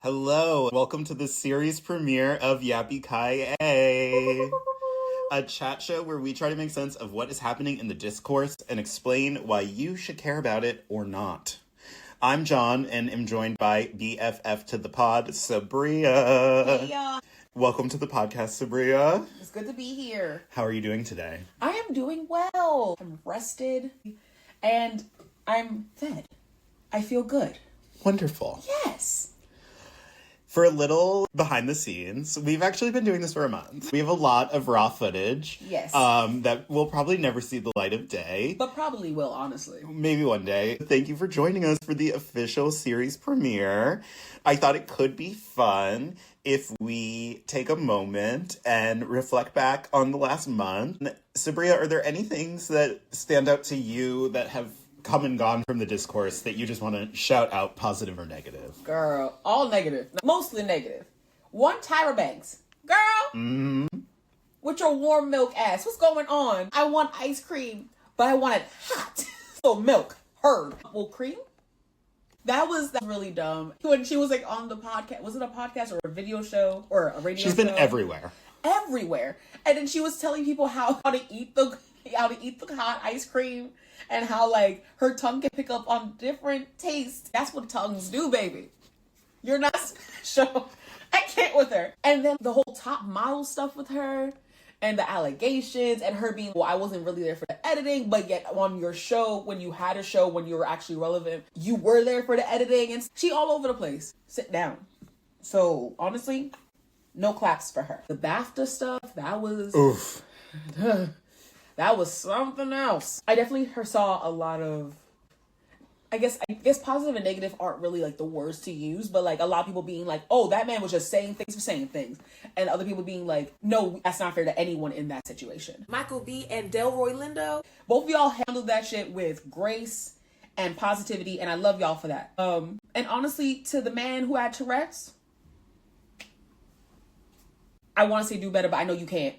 Hello, welcome to the series premiere of Yappy Kiyay, a chat show where we try to make sense of what is happening in the discourse and explain why you should care about it or not. I'm John and am joined by BFF to the pod, Saabria. Hey y'all. Welcome to the podcast, Saabria. It's good to be here. How are you doing today? I am doing well. I'm rested and I'm fed. I feel good. Wonderful. Yes. For a little behind the scenes, we've actually been doing this for a month. We have a lot of raw footage. Yes. That will probably never see the light of day. But probably will, honestly. Maybe one day. Thank you for joining us for the official series premiere. I thought it could be fun if we take a moment and reflect back on the last month. Saabria, are there any things that stand out to you that have come and gone from the discourse that you just want to shout out, positive or negative? Girl, all negative. Mostly negative. One, Tyra Banks. Girl! With your warm milk ass. What's going on? I want ice cream, but I want it hot. So milk. Heard. Well, cream? That's really dumb. When she was like on the podcast, was it a podcast or a video show or a radio show? She's been everywhere. Everywhere. And then she was telling people how to eat the hot ice cream and how like her tongue can pick up on different tastes. That's what tongues do, baby. You're not special. I can't with her. And then the whole top model stuff with her and the allegations and her being, well, I wasn't really there for the editing, but yet on your show, when you had a show, when you were actually relevant, you were there for the editing, and she all over the place. Sit down. So honestly, no claps for her. The BAFTA stuff, that was... Oof. That was something else. I definitely saw a lot of, I guess positive and negative aren't really like the words to use, but like a lot of people being like, oh, that man was just saying things for saying things. And other people being like, no, that's not fair to anyone in that situation. Michael B. and Delroy Lindo, both of y'all handled that shit with grace and positivity, and I love y'all for that. And honestly, to the man who had Tourette's, I want to say do better, but I know you can't.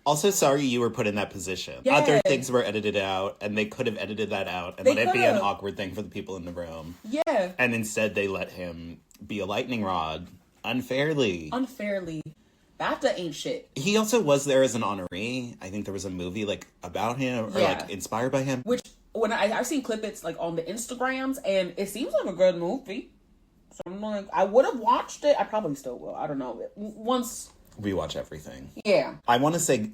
Also, sorry you were put in that position. Yes. Other things were edited out, and they could have edited that out and let it be an awkward thing for the people in the room. Yeah. And instead, they let him be a lightning rod unfairly. BAFTA ain't shit. He also was there as an honoree. I think there was a movie like about him or like inspired by him. Which when I've seen clippets like on the Instagrams, and it seems like a good movie. So I'm like, I would have watched it. I probably still will. I don't know. Once. We watch everything. Yeah. I want to say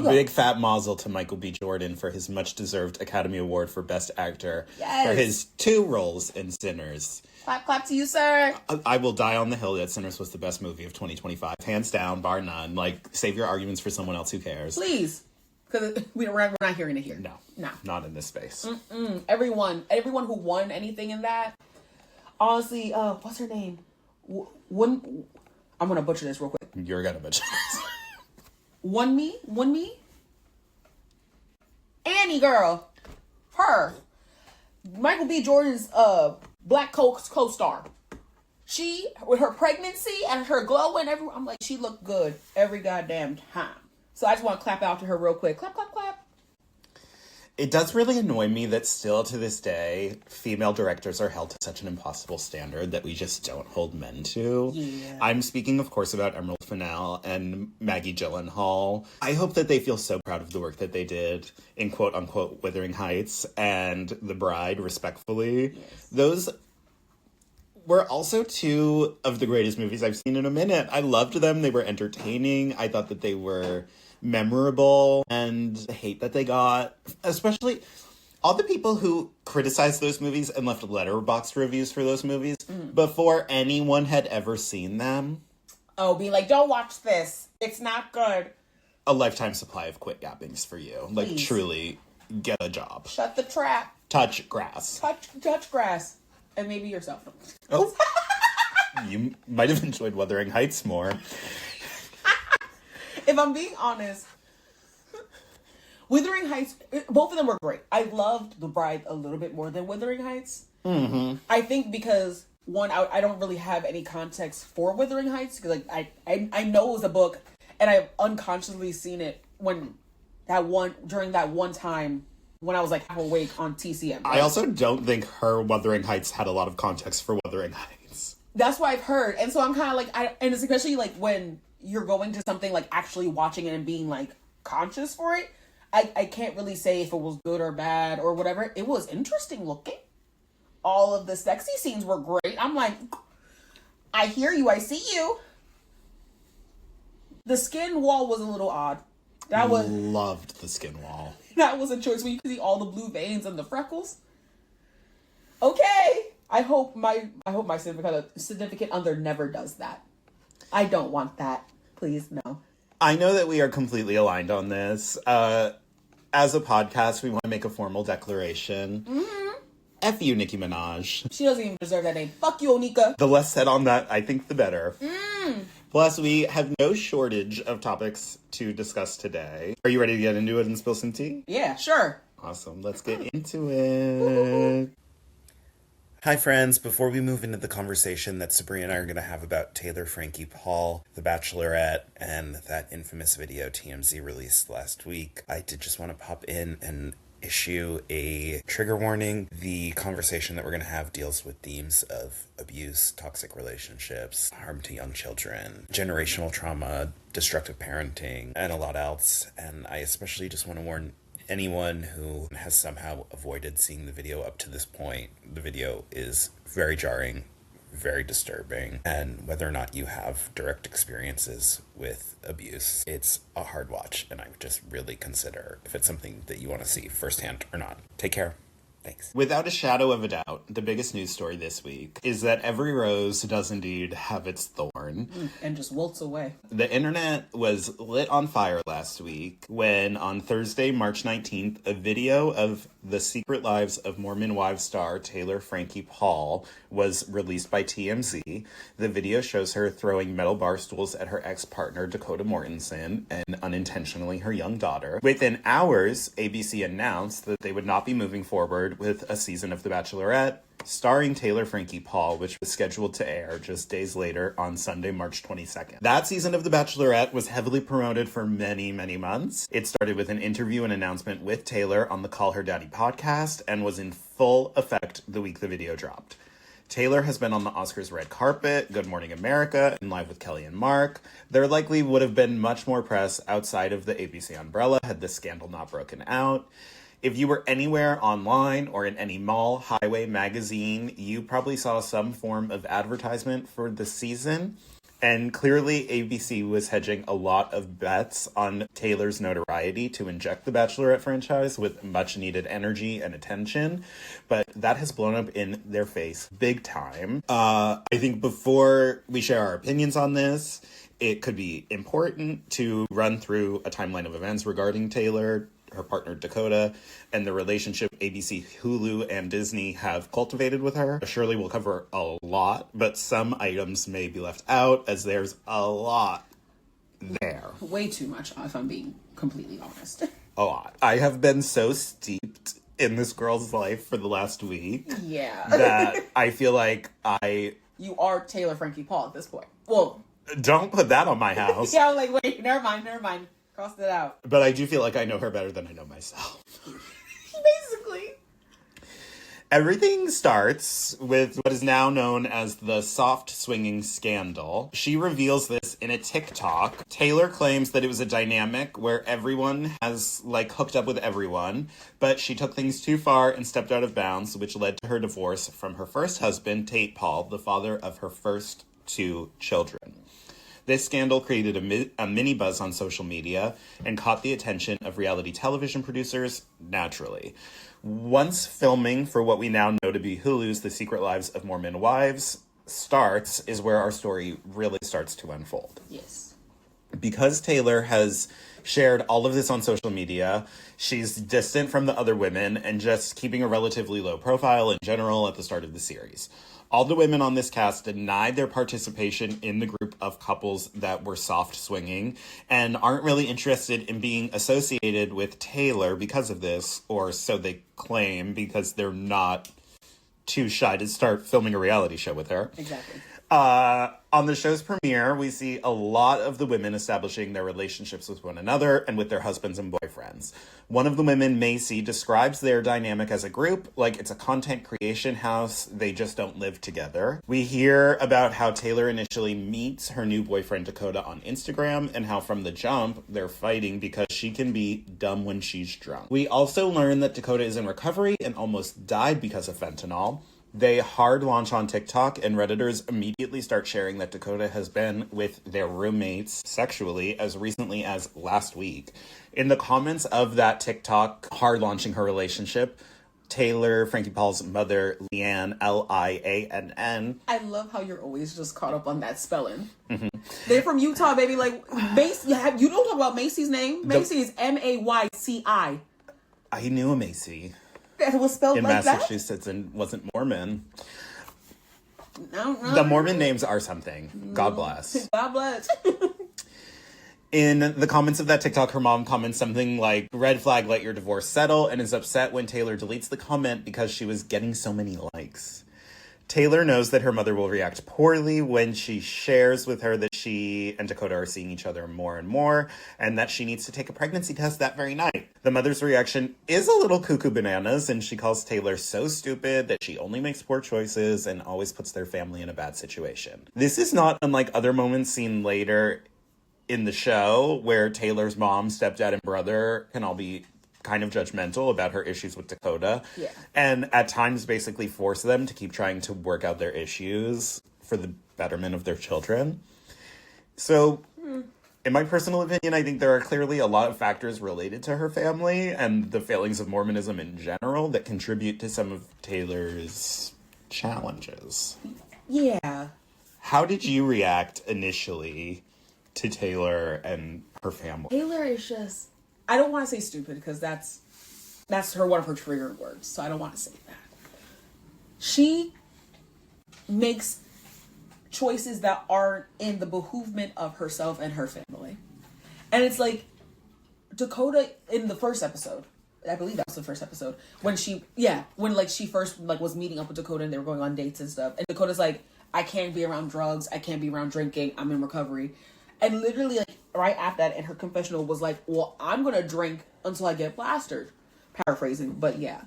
big fat mazel to Michael B. Jordan for his much-deserved Academy Award for Best Actor for his 2 roles in Sinners. Clap, clap to you, sir. I will die on the hill that Sinners was the best movie of 2025. Hands down, bar none. Like, save your arguments for someone else who cares. Please. Because we're not hearing it here. No. Not in this space. Everyone who won anything in that, honestly, what's her name? I'm going to butcher this real quick. You're going to butcher this. One me? Annie girl. Her. Michael B. Jordan's Black co-star. She, with her pregnancy and her glow and everything, I'm like, she looked good every goddamn time. So I just want to clap out to her real quick. Clap, clap, clap. It does really annoy me that still to this day, female directors are held to such an impossible standard that we just don't hold men to. Yeah. I'm speaking, of course, about Emerald Fennell and Maggie Gyllenhaal. I hope that they feel so proud of the work that they did in quote-unquote Wuthering Heights and The Bride, respectfully. Yes. Those were also 2 of the greatest movies I've seen in a minute. I loved them. They were entertaining. I thought that they were memorable, and the hate that they got, especially all the people who criticized those movies and left letterboxd reviews for those movies before anyone had ever seen them. Oh, be like, don't watch this. It's not good. A lifetime supply of quit yappings for you. Like, please. Truly, get a job. Shut the trap. Touch grass. Touch grass. And maybe yourself. Oh. You might have enjoyed Wuthering Heights more. If I'm being honest, Wuthering Heights, both of them were great. I loved The Bride a little bit more than Wuthering Heights. Mm-hmm. I think because, one, I don't really have any context for Wuthering Heights, because like I know it was a book, and I've unconsciously seen it during that one time when I was like half awake on TCM. Right? I also don't think her Wuthering Heights had a lot of context for Wuthering Heights. That's what I've heard. And so I'm kind of like, and it's especially like when you're going to something like actually watching it and being like conscious for it. I can't really say if it was good or bad or whatever. It was interesting looking. All of the sexy scenes were great. I'm like, I hear you. I see you. The skin wall was a little odd. Loved the skin wall. That was a choice when you could see all the blue veins and the freckles. Okay. I hope my significant other never does that. I don't want that. Please, no. I know that we are completely aligned on this. As a podcast, we want to make a formal declaration. Mm-hmm. F you, Nicki Minaj. She doesn't even deserve that name. Fuck you, Onika. The less said on that, I think the better. Plus, we have no shortage of topics to discuss today. Are you ready to get into it and spill some tea? Yeah, sure. Awesome. Let's get into it. Hi, friends. Before we move into the conversation that Sabrina and I are going to have about Taylor Frankie Paul, The Bachelorette, and that infamous video TMZ released last week, I did just want to pop in and issue a trigger warning. The conversation that we're going to have deals with themes of abuse, toxic relationships, harm to young children, generational trauma, destructive parenting, and a lot else. And I especially just want to warn anyone who has somehow avoided seeing the video up to this point. The video is very jarring, very disturbing, and whether or not you have direct experiences with abuse, it's a hard watch, and I would just really consider if it's something that you want to see firsthand or not. Take care. Thanks. Without a shadow of a doubt, the biggest news story this week is that every rose does indeed have its thorn. And just wilts away. The internet was lit on fire last week when, on Thursday, March 19th, a video of the Secret Lives of Mormon Wives star Taylor Frankie Paul was released by TMZ. The video shows her throwing metal bar stools at her ex-partner Dakota Mortenson and unintentionally her young daughter. Within hours, ABC announced that they would not be moving forward with a season of The Bachelorette starring Taylor Frankie Paul, which was scheduled to air just days later on Sunday, March 22nd. That season of The Bachelorette was heavily promoted for many, many months. It started with an interview and announcement with Taylor on the Call Her Daddy podcast and was in full effect the week the video dropped. Taylor has been on the Oscars red carpet, Good Morning America, and Live with Kelly and Mark. There likely would have been much more press outside of the ABC umbrella had this scandal not broken out. If you were anywhere online or in any mall, highway, magazine, you probably saw some form of advertisement for the season. And clearly ABC was hedging a lot of bets on Taylor's notoriety to inject the Bachelorette franchise with much needed energy and attention. But that has blown up in their face big time. I think before we share our opinions on this, it could be important to run through a timeline of events regarding Taylor, her partner Dakota, and the relationship ABC, Hulu, and Disney have cultivated with her. Surely we'll cover a lot, but some items may be left out as there's a lot there. Way too much, if I'm being completely honest. A lot. I have been so steeped in this girl's life for the last week. Yeah. That I feel like You are Taylor Frankie Paul at this point. Well. Don't put that on my house. Yeah, I'm like, wait, never mind. Crossed it out. But I do feel like I know her better than I know myself. Basically. Everything starts with what is now known as the soft swinging scandal. She reveals this in a TikTok. Taylor claims that it was a dynamic where everyone has, hooked up with everyone, but she took things too far and stepped out of bounds, which led to her divorce from her first husband, Tate Paul, the father of her first 2 children. This scandal created a mini buzz on social media and caught the attention of reality television producers naturally. Once filming for what we now know to be Hulu's The Secret Lives of Mormon Wives starts is where our story really starts to unfold. Yes. Because Taylor has shared all of this on social media, she's distant from the other women and just keeping a relatively low profile in general at the start of the series. All the women on this cast denied their participation in the group of couples that were soft swinging and aren't really interested in being associated with Taylor because of this, or so they claim, because they're not too shy to start filming a reality show with her. Exactly. On the show's premiere, we see a lot of the women establishing their relationships with one another and with their husbands and boyfriends. One of the women, Macy, describes their dynamic as a group like it's a content creation house. They just don't live together. We hear about how Taylor initially meets her new boyfriend, Dakota, on Instagram, and how from the jump, they're fighting because she can be dumb when she's drunk. We also learn that Dakota is in recovery and almost died because of fentanyl. They hard launch on TikTok, and Redditors immediately start sharing that Dakota has been with their roommates sexually as recently as last week. In the comments of that TikTok hard launching her relationship, Taylor, Frankie Paul's mother, Liann, Liann. I love how you're always just caught up on that spelling. Mm-hmm. They're from Utah, baby. Like, Macy, you don't talk about Macy's name? Macy is Mayci. I knew a Macy. That was spelled in like Massachusetts that? And wasn't Mormon. No. The Mormon names are something. God bless. God bless. In the comments of that TikTok, her mom comments something like, "Red flag, let your divorce settle," and is upset when Taylor deletes the comment because she was getting so many likes. Taylor knows that her mother will react poorly when she shares with her that she and Dakota are seeing each other more and more, and that she needs to take a pregnancy test that very night. The mother's reaction is a little cuckoo bananas, and she calls Taylor so stupid that she only makes poor choices and always puts their family in a bad situation. This is not unlike other moments seen later in the show, where Taylor's mom, stepdad, and brother can all be kind of judgmental about her issues with Dakota. Yeah. And at times basically force them to keep trying to work out their issues for the betterment of their children. So, in my personal opinion, I think there are clearly a lot of factors related to her family and the failings of Mormonism in general that contribute to some of Taylor's challenges. Yeah. How did you react initially to Taylor and her family? Taylor is just, I don't want to say stupid because that's one of her trigger words, so I don't want to say that. She makes choices that aren't in the behoovement of herself and her family. And it's like Dakota in the first episode, I believe that was the first episode, when she first was meeting up with Dakota and they were going on dates and stuff. And Dakota's like, I can't be around drugs, I can't be around drinking, I'm in recovery. And literally, like, right after that, in her confessional was like, well, I'm going to drink until I get plastered. Paraphrasing, but yeah.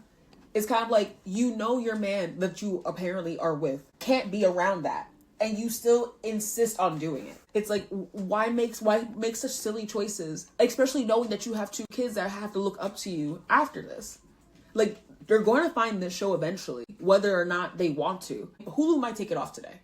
It's kind of like, you know your man that you apparently are with can't be around that. And you still insist on doing it. It's like, why make such silly choices? Especially knowing that you have 2 kids that have to look up to you after this. Like, they're going to find this show eventually, whether or not they want to. Hulu might take it off today.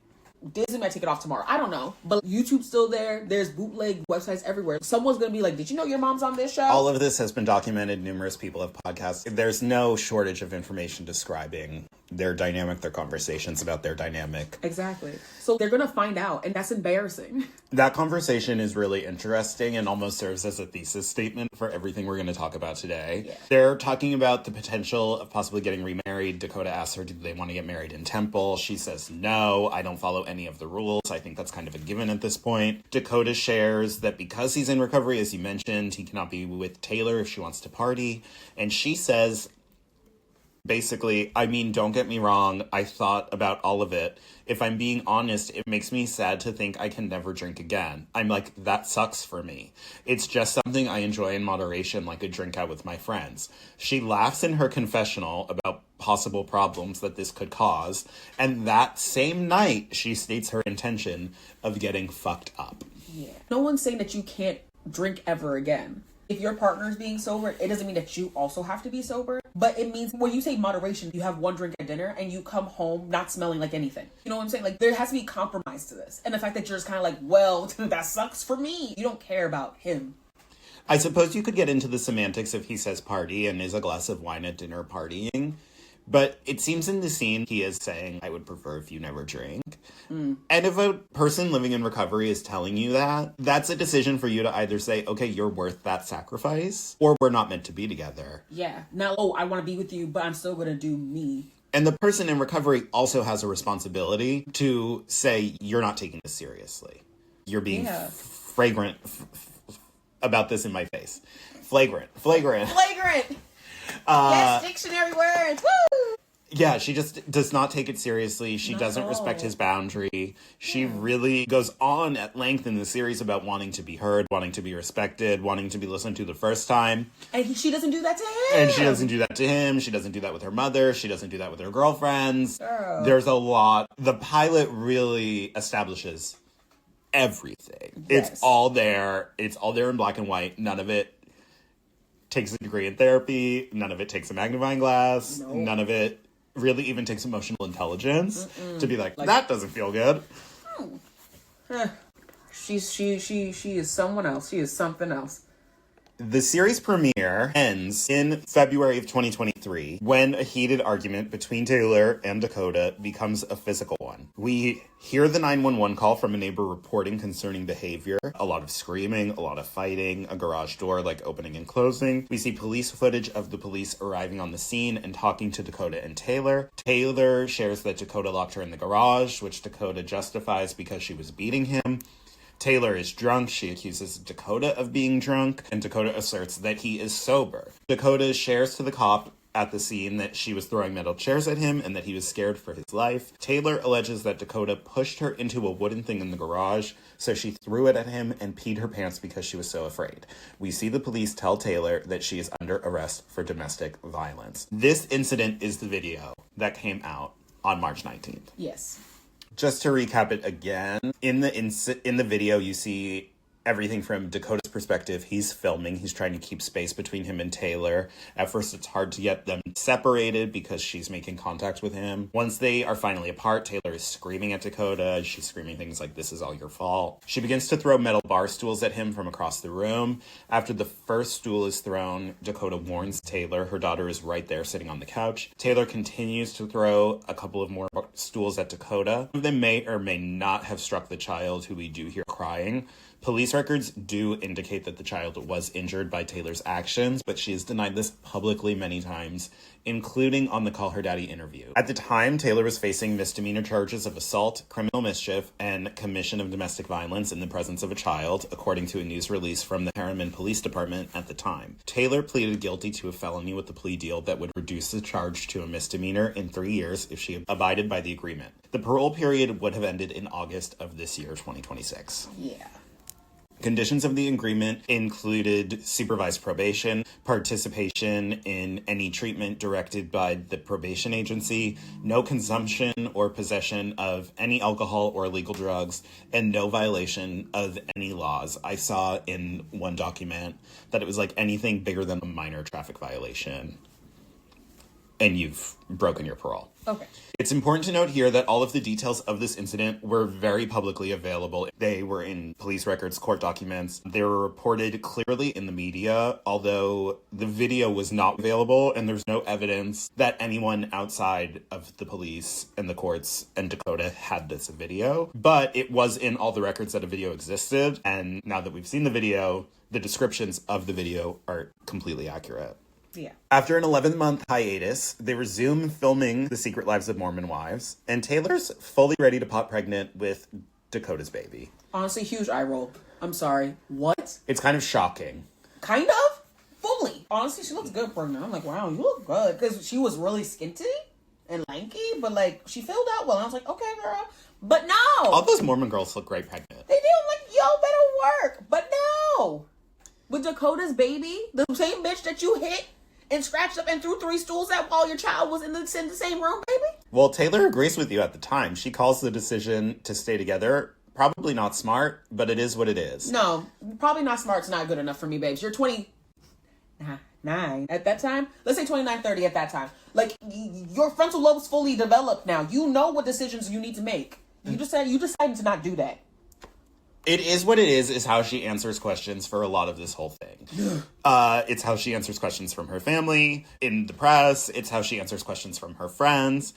Disney might take it off tomorrow. I don't know. But YouTube's still there. There's bootleg websites everywhere. Someone's going to be like, did you know your mom's on this show? All of this has been documented. Numerous people have podcasts. There's no shortage of information describing their dynamic, their conversations about their dynamic. Exactly. So they're going to find out, and that's embarrassing. That conversation is really interesting and almost serves as a thesis statement for everything we're going to talk about today. Yeah. They're talking about the potential of possibly getting remarried. Dakota asks her, do they want to get married in Temple? She says, no, I don't follow any of the rules. I think that's kind of a given at this point. Dakota shares that because he's in recovery, as you mentioned, he cannot be with Taylor if she wants to party. And she says, basically, I mean, don't get me wrong, I thought about all of it. If I'm being honest, it makes me sad to think I can never drink again. I'm like, that sucks for me. It's just something I enjoy in moderation, like a drink out with my friends. She laughs in her confessional about possible problems that this could cause, and that same night, she states her intention of getting fucked up. Yeah. No one's saying that you can't drink ever again. If your partner's being sober, it doesn't mean that you also have to be sober. But it means when you say moderation, you have 1 drink at dinner and you come home not smelling like anything. You know what I'm saying? Like, there has to be compromise to this. And the fact that you're just kind of like, well, that sucks for me. You don't care about him. I suppose you could get into the semantics if he says party and is a glass of wine at dinner partying. But it seems in the scene he is saying, I would prefer if you never drink. And if a person living in recovery is telling you that, that's a decision for you to either say, okay, you're worth that sacrifice, or we're not meant to be together. Yeah. Now, I want to be with you, but I'm still going to do me. And the person in recovery also has a responsibility to say, you're not taking this seriously. You're being flagrant about this in my face. Flagrant. Yes, dictionary words. Woo! Yeah, she just does not take it seriously. She Not doesn't at respect all. his boundary. She really goes on at length in the series about wanting to be heard, wanting to be respected, wanting to be listened to the first time. And she doesn't do that to him. And she doesn't do that to him. She doesn't do that with her mother. She doesn't do that with her girlfriends. Girl. There's a lot. The pilot really establishes everything. Yes. It's all there. It's all there in black and white. None of it takes a degree in therapy. None of it takes a magnifying glass. Nope. None of it really even takes emotional intelligence to be like, that doesn't feel good. She is someone else. She is something else. The series premiere ends in February of 2023 when a heated argument between Taylor and Dakota becomes a physical one. We hear the 911 call from a neighbor reporting concerning behavior, a lot of screaming, a lot of fighting, a garage door like opening and closing. We see police footage of the police arriving on the scene and talking to Dakota and Taylor. Taylor shares that Dakota locked her in the garage, which Dakota justifies because she was beating him. Taylor is drunk. She accuses Dakota of being drunk, and Dakota asserts that he is sober. Dakota shares to the cop at the scene that she was throwing metal chairs at him and that he was scared for his life. Taylor alleges that Dakota pushed her into a wooden thing in the garage, so she threw it at him and peed her pants because she was so afraid. We see the police tell Taylor that she is under arrest for domestic violence. This incident is the video that came out on March 19th. Yes. Just to recap it again, in the video, you see everything from Dakota's perspective. He's filming. He's trying to keep space between him and Taylor. At first, it's hard to get them separated because she's making contact with him. Once they are finally apart, Taylor is screaming at Dakota. She's screaming things like, "This is all your fault." She begins to throw metal bar stools at him from across the room. After the first stool is thrown, Dakota warns Taylor. Her daughter is right there sitting on the couch. Taylor continues to throw a couple of more stools at Dakota. Some of them may or may not have struck the child, who we do hear crying. Police records do indicate that the child was injured by Taylor's actions, but she has denied this publicly many times, including on the Call Her Daddy interview. At the time, Taylor was facing misdemeanor charges of assault, criminal mischief, and commission of domestic violence in the presence of a child, according to a news release from the Harriman Police Department at the time. Taylor pleaded guilty to a felony with a plea deal that would reduce the charge to a misdemeanor in 3 years if she abided by the agreement. The parole period would have ended in August of this year, 2026. Yeah. Conditions of the agreement included supervised probation, participation in any treatment directed by the probation agency, no consumption or possession of any alcohol or illegal drugs, and no violation of any laws. I saw in one document that it was like anything bigger than a minor traffic violation, and you've broken your parole. Okay. It's important to note here that all of the details of this incident were very publicly available. They were in police records, court documents. They were reported clearly in the media, although the video was not available, and there's no evidence that anyone outside of the police and the courts and Dakota had this video. But it was in all the records that a video existed, and now that we've seen the video, the descriptions of the video are completely accurate. Yeah. After an 11-month hiatus, they resume filming The Secret Lives of Mormon Wives, and Taylor's fully ready to pop pregnant with Dakota's baby. Honestly, huge eye roll. I'm sorry. What? It's kind of shocking. Kind of? Fully. Honestly, she looks good pregnant. I'm like, wow, you look good. Because she was really skinty and lanky, but like, she filled out well. And I was like, okay, girl. But no. All those Mormon girls look great pregnant. They did. I'm like, yo, better work. But no. With Dakota's baby, the same bitch that you hit and scratched up and threw 3 stools at while your child was in the same room, baby? Well, Taylor agrees with you at the time. She calls the decision to stay together probably not smart, but it is what it is. No, probably not smart's not good enough for me, babes. You're 29 at that time. Let's say 29, 30 at that time. Like, your frontal lobe's fully developed now. You know what decisions you need to make. You decided to not do that. It is what it is how she answers questions for a lot of this whole thing. It's how she answers questions from her family, in the press. It's how she answers questions from her friends.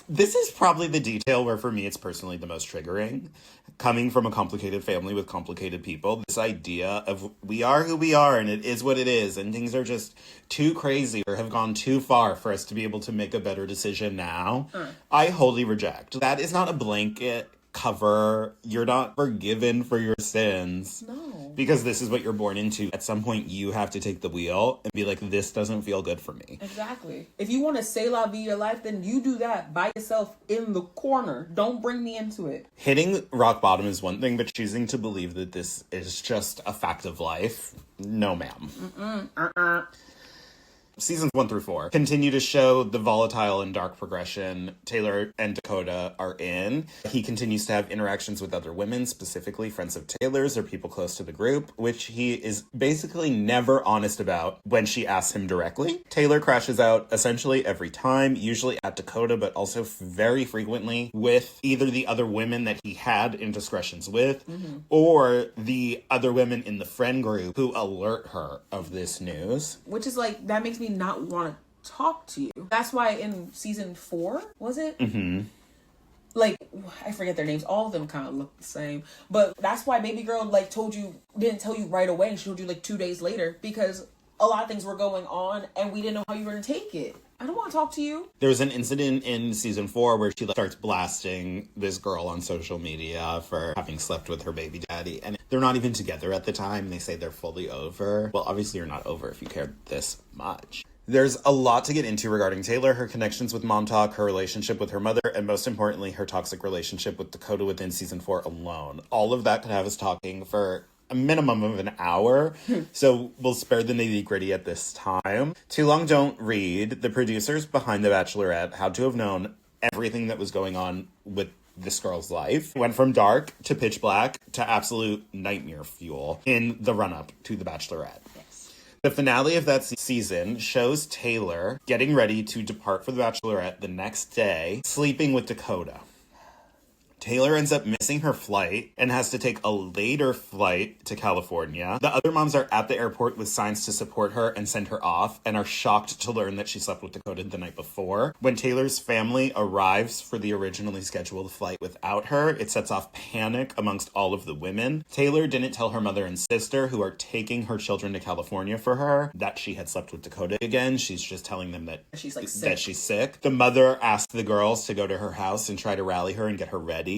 This is probably the detail where, for me, it's personally the most triggering. Coming from a complicated family with complicated people, this idea of we are who we are and it is what it is and things are just too crazy or have gone too far for us to be able to make a better decision now, I wholly reject. That is not a blanket cover. You're not forgiven for your sins. No. Because this is what you're born into. At some point, you have to take the wheel and be like, this doesn't feel good for me. Exactly. If you want to say la vie your life, then you do that by yourself in the corner. Don't bring me into it. Hitting rock bottom is one thing, but choosing to believe that this is just a fact of life, no ma'am. Seasons 1 through 4 continue to show the volatile and dark progression Taylor and Dakota are in. He continues to have interactions with other women, specifically friends of Taylor's or people close to the group, which he is basically never honest about when she asks him directly. Taylor crashes out essentially every time, usually at Dakota, but also very frequently with either the other women that he had indiscretions with or the other women in the friend group who alert her of this news. Which is like, that makes me not want to talk to you. That's why in season 4, was it? Like, I forget their names. All of them kind of look the same. But that's why baby girl, like, didn't tell you right away. She told you, like, 2 days later. Because a lot of things were going on, and we didn't know how you were going to take it. I don't want to talk to you. There was an incident in season 4 where she starts blasting this girl on social media for having slept with her baby daddy. And they're not even together at the time. They say they're fully over. Well, obviously you're not over if you care this much. There's a lot to get into regarding Taylor, her connections with Mom Talk, her relationship with her mother, and most importantly, her toxic relationship with Dakota within season 4 alone. All of that could have us talking for a minimum of an hour, so we'll spare the nitty-gritty at this time. Too long don't read. The producers behind The Bachelorette had to have known everything that was going on with this girl's life. Went from dark to pitch black to absolute nightmare fuel in the run-up to The Bachelorette. The finale of that season shows Taylor getting ready to depart for The Bachelorette the next day, sleeping with Dakota. Taylor ends up missing her flight and has to take a later flight to California. The other moms are at the airport with signs to support her and send her off and are shocked to learn that she slept with Dakota the night before. When Taylor's family arrives for the originally scheduled flight without her, it sets off panic amongst all of the women. Taylor didn't tell her mother and sister, who are taking her children to California for her, that she had slept with Dakota again. She's just telling them that she's sick. The mother asked the girls to go to her house and try to rally her and get her ready.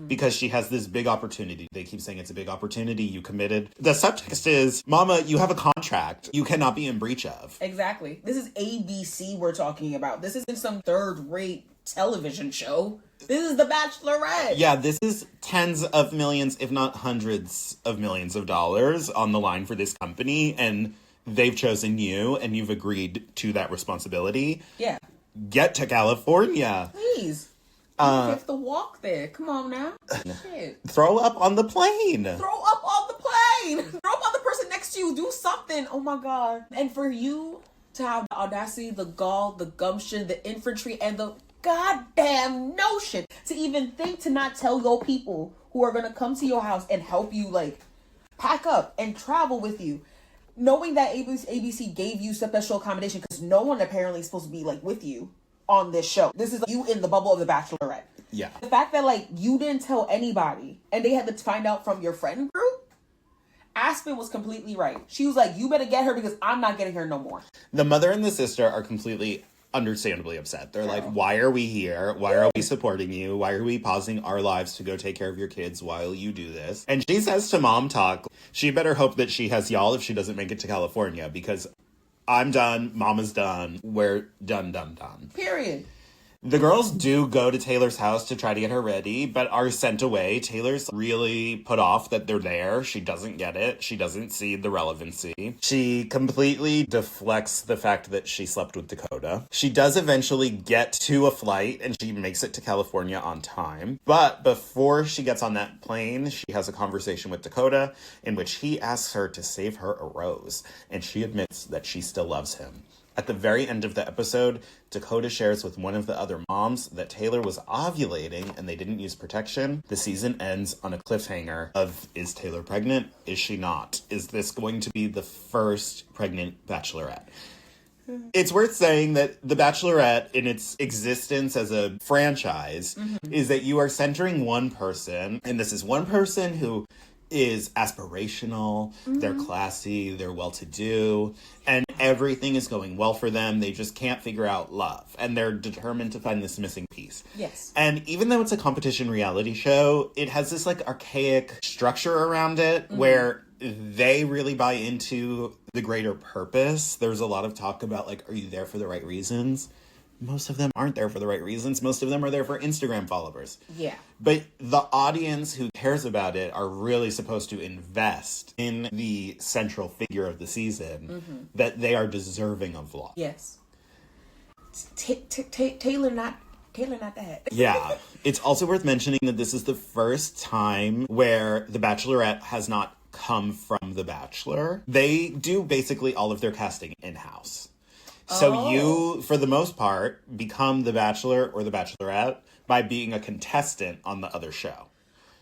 Because she has this big opportunity. They keep saying it's a big opportunity. You committed. The subtext is, Mama, you have a contract you cannot be in breach of. Exactly. This is ABC we're talking about. This isn't some third-rate television show. This is The Bachelorette. Yeah, this is tens of millions, if not hundreds of millions of dollars on the line for this company. And they've chosen you and you've agreed to that responsibility. Yeah. Get to California. Please. You have to walk there. Come on now. Shit. Throw up on the plane. Throw up on the plane. Throw up on the person next to you. Do something. Oh my God. And for you to have the audacity, the gall, the gumption, the infantry, and the goddamn notion to even think to not tell your people who are going to come to your house and help you, like, pack up and travel with you. Knowing that ABC gave you special accommodation because no one apparently is supposed to be, like, with you on this show. This is you in the bubble of The Bachelorette. Yeah. The fact that, like, you didn't tell anybody and they had to find out from your friend group, Aspen was completely right. She was like, you better get her because I'm not getting her no more. The mother and the sister are completely understandably upset. They're like, why are we here? Why are we supporting you? Why are we pausing our lives to go take care of your kids while you do this? And she says to Mom Talk, she better hope that she has y'all if she doesn't make it to California, because I'm done. Mama's done. We're done. Period. The girls do go to Taylor's house to try to get her ready, but are sent away. Taylor's really put off that they're there. She doesn't get it. She doesn't see the relevancy. She completely deflects the fact that she slept with Dakota. She does eventually get to a flight, and she makes it to California on time. But before she gets on that plane, she has a conversation with Dakota in which he asks her to save her a rose, and she admits that she still loves him. At the very end of the episode, Dakota shares with one of the other moms that Taylor was ovulating and they didn't use protection. The season ends on a cliffhanger of, is Taylor pregnant? Is she not? Is this going to be the first pregnant Bachelorette? It's worth saying that The Bachelorette, in its existence as a franchise, is that you are centering one person, and this is one person who is aspirational, they're classy, they're well-to-do, and everything is going well for them. They just can't figure out love, and they're determined to find this missing piece. Yes. And even though it's a competition reality show, it has this, like, archaic structure around it where they really buy into the greater purpose. There's a lot of talk about, like, are you there for the right reasons? Most of them aren't there for the right reasons. Most of them are there for Instagram followers. Yeah. But the audience who cares about it are really supposed to invest in the central figure of the season, that they are deserving of love. Yes. Taylor not that. Yeah. It's also worth mentioning that this is the first time where The Bachelorette has not come from The Bachelor. They do basically all of their casting in-house. So you, for the most part, become The Bachelor or The Bachelorette by being a contestant on the other show.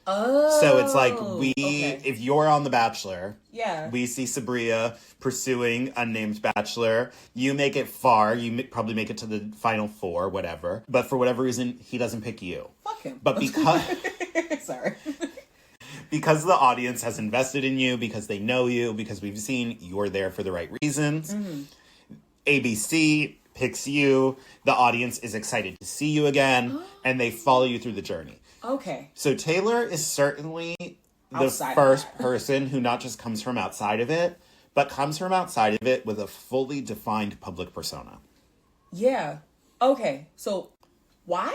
Oh. So it's like if you're on The Bachelor, yeah, we see Saabria pursuing unnamed Bachelor. You make it far. You probably make it to the final 4, whatever. But for whatever reason, he doesn't pick you. Fuck him. But because... Sorry. Because the audience has invested in you, because they know you, because we've seen you're there for the right reasons. ABC picks you. The audience is excited to see you again. And they follow you through the journey. Okay. So Taylor is certainly the Outside first person who not just comes from outside of it, but comes from outside of it with a fully defined public persona. Yeah. Okay. So, why?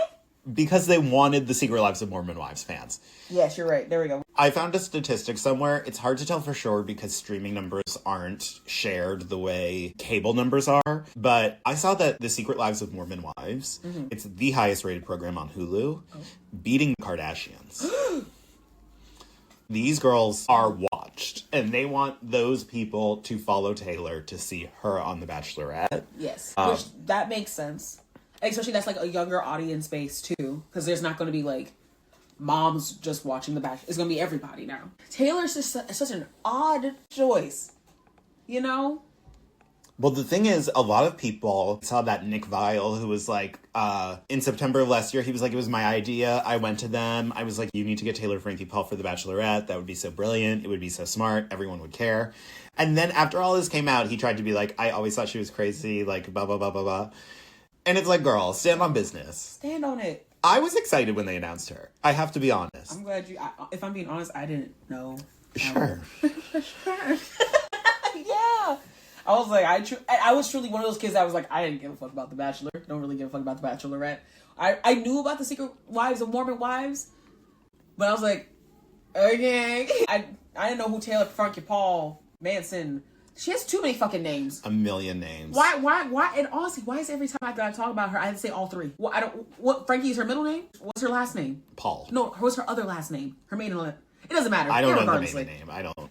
Because they wanted the Secret Lives of Mormon Wives fans. Yes, you're right. There we go. I found a statistic somewhere. It's hard to tell for sure because streaming numbers aren't shared the way cable numbers are. But I saw that The Secret Lives of Mormon Wives, it's the highest rated program on Hulu, beating the Kardashians. These girls are watched, and they want those people to follow Taylor to see her on The Bachelorette. Yes, which that makes sense. Especially that's like a younger audience base too, because there's not going to be like moms just watching The Bachelor. It's going to be everybody now. Taylor's just such an odd choice, you know? Well, the thing is, a lot of people saw that Nick Viall, who was like, in September of last year, he was like, it was my idea. I went to them. I was like, you need to get Taylor Frankie Paul for The Bachelorette. That would be so brilliant. It would be so smart. Everyone would care. And then after all this came out, he tried to be like, I always thought she was crazy, like, blah, blah, blah, blah, blah. And it's like, girl, stand on business. Stand on it. I was excited when they announced her. I have to be honest. I'm glad if I'm being honest, I didn't know. Sure. Yeah. I was like, I was truly one of those kids that was like, I didn't give a fuck about The Bachelor. Don't really give a fuck about The Bachelorette. I knew about the Secret Wives of Mormon Wives, but I was like, okay. I didn't know who Taylor Frankie Paul Manson. She has too many fucking names. A million names. Why? And honestly, why is every time I gotta talk about her, I have to say all 3? What? Frankie is her middle name? What's her last name? Paul. No, what's her other last name? Her maiden name. It doesn't matter. I don't know the maiden name. I don't.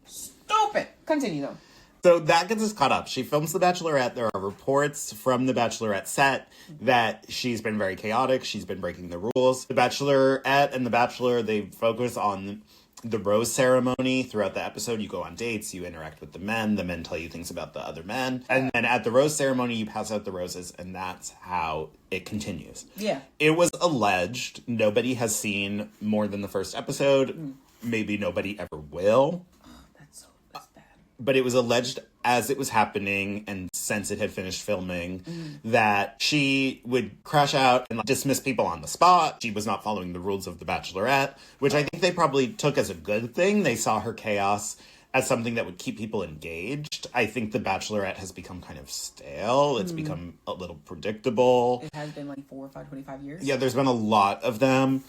Stupid. Continue though. So that gets us caught up. She films The Bachelorette. There are reports from The Bachelorette set that she's been very chaotic. She's been breaking the rules. The Bachelorette and The Bachelor, they focus on the rose ceremony. Throughout the episode, you go on dates, you interact with the men tell you things about the other men. And then at the rose ceremony, you pass out the roses, and that's how it continues. Yeah. It was alleged. Nobody has seen more than the first episode. Maybe nobody ever will. That's bad. But it was alleged as it was happening and since it had finished filming that she would crash out and dismiss people on the spot. She was not following the rules of The Bachelorette, which I think they probably took as a good thing. They saw her chaos as something that would keep people engaged. I think The Bachelorette has become kind of stale. It's become a little predictable. It has been like 4 or 5, 25 years. Yeah, there's been a lot of them.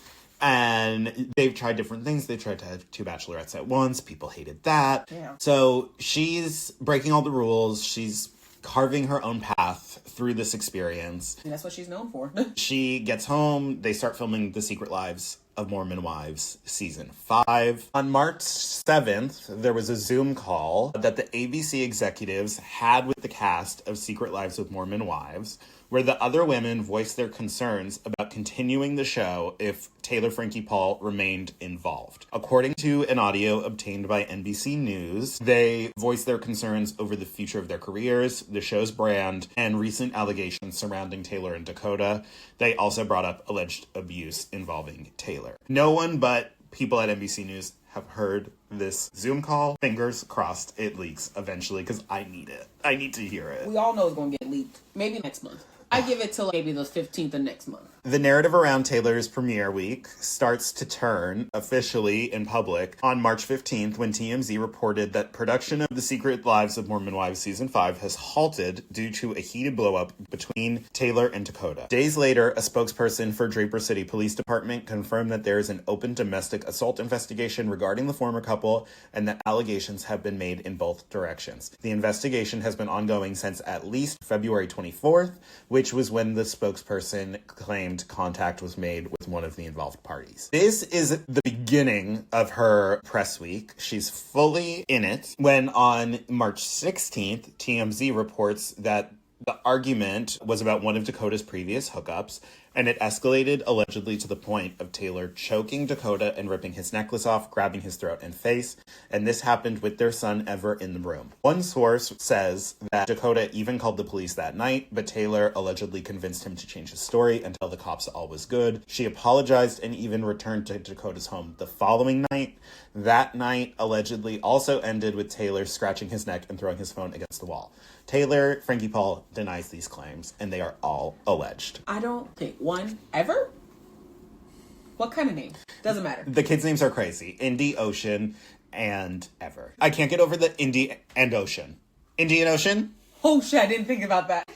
And they've tried different things. They tried to have 2 bachelorettes at once. People hated that. Yeah. So she's breaking all the rules. She's carving her own path through this experience. And that's what she's known for. She gets home. They start filming The Secret Lives of Mormon Wives season 5. On March 7th, there was a Zoom call that the ABC executives had with the cast of Secret Lives of Mormon Wives, where the other women voiced their concerns about continuing the show if Taylor Frankie Paul remained involved. According to an audio obtained by NBC News, they voiced their concerns over the future of their careers, the show's brand, and recent allegations surrounding Taylor and Dakota. They also brought up alleged abuse involving Taylor. No one but people at NBC News have heard this Zoom call. Fingers crossed it leaks eventually, because I need it. I need to hear it. We all know it's going to get leaked. Maybe next month. I give it till maybe the 15th of next month. The narrative around Taylor's premiere week starts to turn officially in public on March 15th when TMZ reported that production of The Secret Lives of Mormon Wives Season 5 has halted due to a heated blow-up between Taylor and Dakota. Days later, a spokesperson for Draper City Police Department confirmed that there is an open domestic assault investigation regarding the former couple and that allegations have been made in both directions. The investigation has been ongoing since at least February 24th, which was when the spokesperson claimed contact was made with one of the involved parties. This is the beginning of her press week. She's fully in it when on March 16th, TMZ reports that the argument was about one of Dakota's previous hookups, and it escalated allegedly to the point of Taylor choking Dakota and ripping his necklace off, grabbing his throat and face, and this happened with their son Ever in the room. One source says that Dakota even called the police that night, but Taylor allegedly convinced him to change his story and tell the cops all was good. She apologized and even returned to Dakota's home the following night. That night allegedly also ended with Taylor scratching his neck and throwing his phone against the wall. Taylor, Frankie Paul, denies these claims, and they are all alleged. I don't think one ever. What kind of name? Doesn't matter. The kids' names are crazy. Indy, Ocean, and Ever. I can't get over the Indy and Ocean. Indian Ocean? Oh shit, I didn't think about that.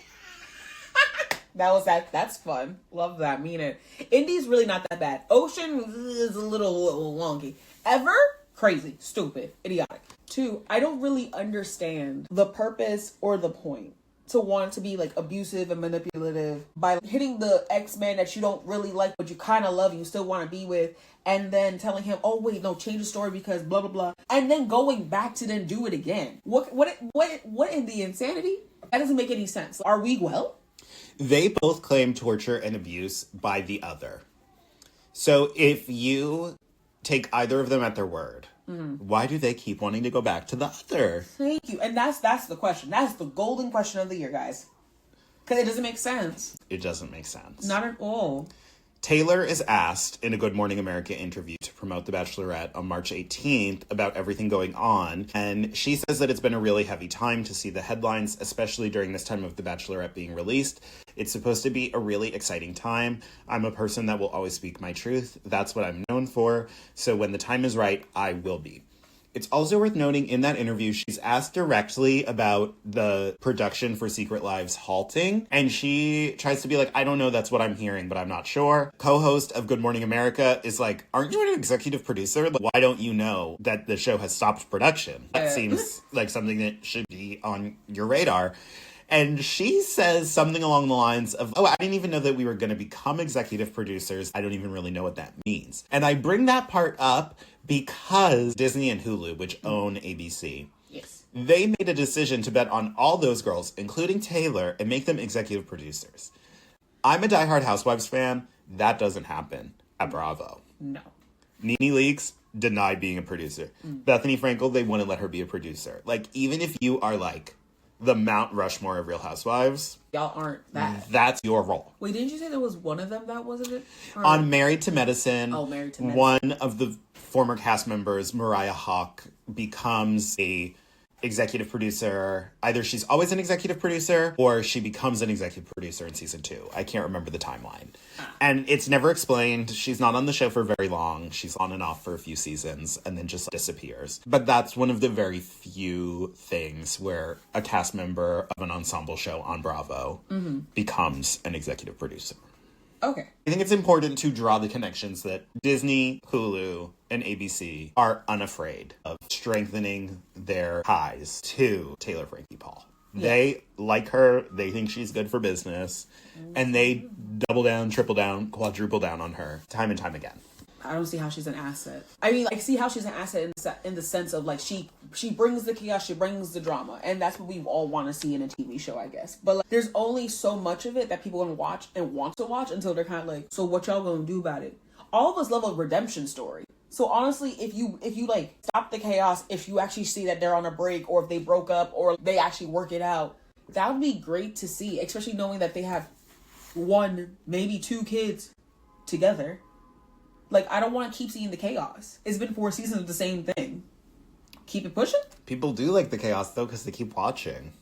That's fun. Love that. Mean it. Indy's really not that bad. Ocean is a little wonky. Ever? Crazy. Stupid. Idiotic. 2, I don't really understand the purpose or the point to want to be like abusive and manipulative by hitting the ex-man that you don't really like but you kind of love and you still want to be with, and then telling him, oh wait, no, change the story because blah blah blah, and then going back to then do it again. What in the insanity? That doesn't make any sense. Are we well? They both claim torture and abuse by the other. So if you take either of them at their word, why do they keep wanting to go back to the other? Thank you. And that's the question. That's the golden question of the year, guys. Because it doesn't make sense. It doesn't make sense. Not at all. Taylor is asked in a Good Morning America interview to promote The Bachelorette on March 18th about everything going on. And she says that it's been a really heavy time to see the headlines, especially during this time of The Bachelorette being released. It's supposed to be a really exciting time. I'm a person that will always speak my truth. That's what I'm known for. So when the time is right, I will be. It's also worth noting in that interview, she's asked directly about the production for Secret Lives halting, and she tries to be like, I don't know, that's what I'm hearing, but I'm not sure. Co-host of Good Morning America is like, aren't you an executive producer? Like, why don't you know that the show has stopped production? That seems like something that should be on your radar. And she says something along the lines of, oh, I didn't even know that we were going to become executive producers. I don't even really know what that means. And I bring that part up because Disney and Hulu, which own ABC, yes, they made a decision to bet on all those girls, including Taylor, and make them executive producers. I'm a diehard Housewives fan. That doesn't happen at Bravo. No. Nene Leakes denied being a producer. Bethany Frankel, they wouldn't let her be a producer. Like, even if you are like the Mount Rushmore of Real Housewives, y'all aren't that. That's your role. Wait, didn't you say there was one of them that wasn't it? Or... On Married to Medicine, Married to Medicine, one of the former cast members, Mariah Hawk, becomes a executive producer. Either she's always an executive producer or she becomes an executive producer in season 2. I can't remember the timeline. And it's never explained. She's not on the show for very long. She's on and off for a few seasons and then just disappears. But that's one of the very few things where a cast member of an ensemble show on Bravo becomes an executive producer. Okay. I think it's important to draw the connections that Disney, Hulu, and ABC are unafraid of strengthening their ties to Taylor Frankie Paul. Yeah. They like her. They think she's good for business. And they double down, triple down, quadruple down on her time and time again. I don't see how she's an asset. I mean, I see how she's an asset in the sense of like she brings the chaos, she brings the drama, and that's what we all want to see in a TV show, I guess. But like, there's only so much of it that people can watch and want to watch until they're kind of like, so what y'all gonna do about it? All of us love a redemption story. So honestly, if you like stop the chaos, if you actually see that they're on a break or if they broke up or they actually work it out, that would be great to see, especially knowing that they have 1, maybe 2 kids together. Like, I don't want to keep seeing the chaos. It's been 4 seasons of the same thing. Keep it pushing? People do like the chaos, though, because they keep watching.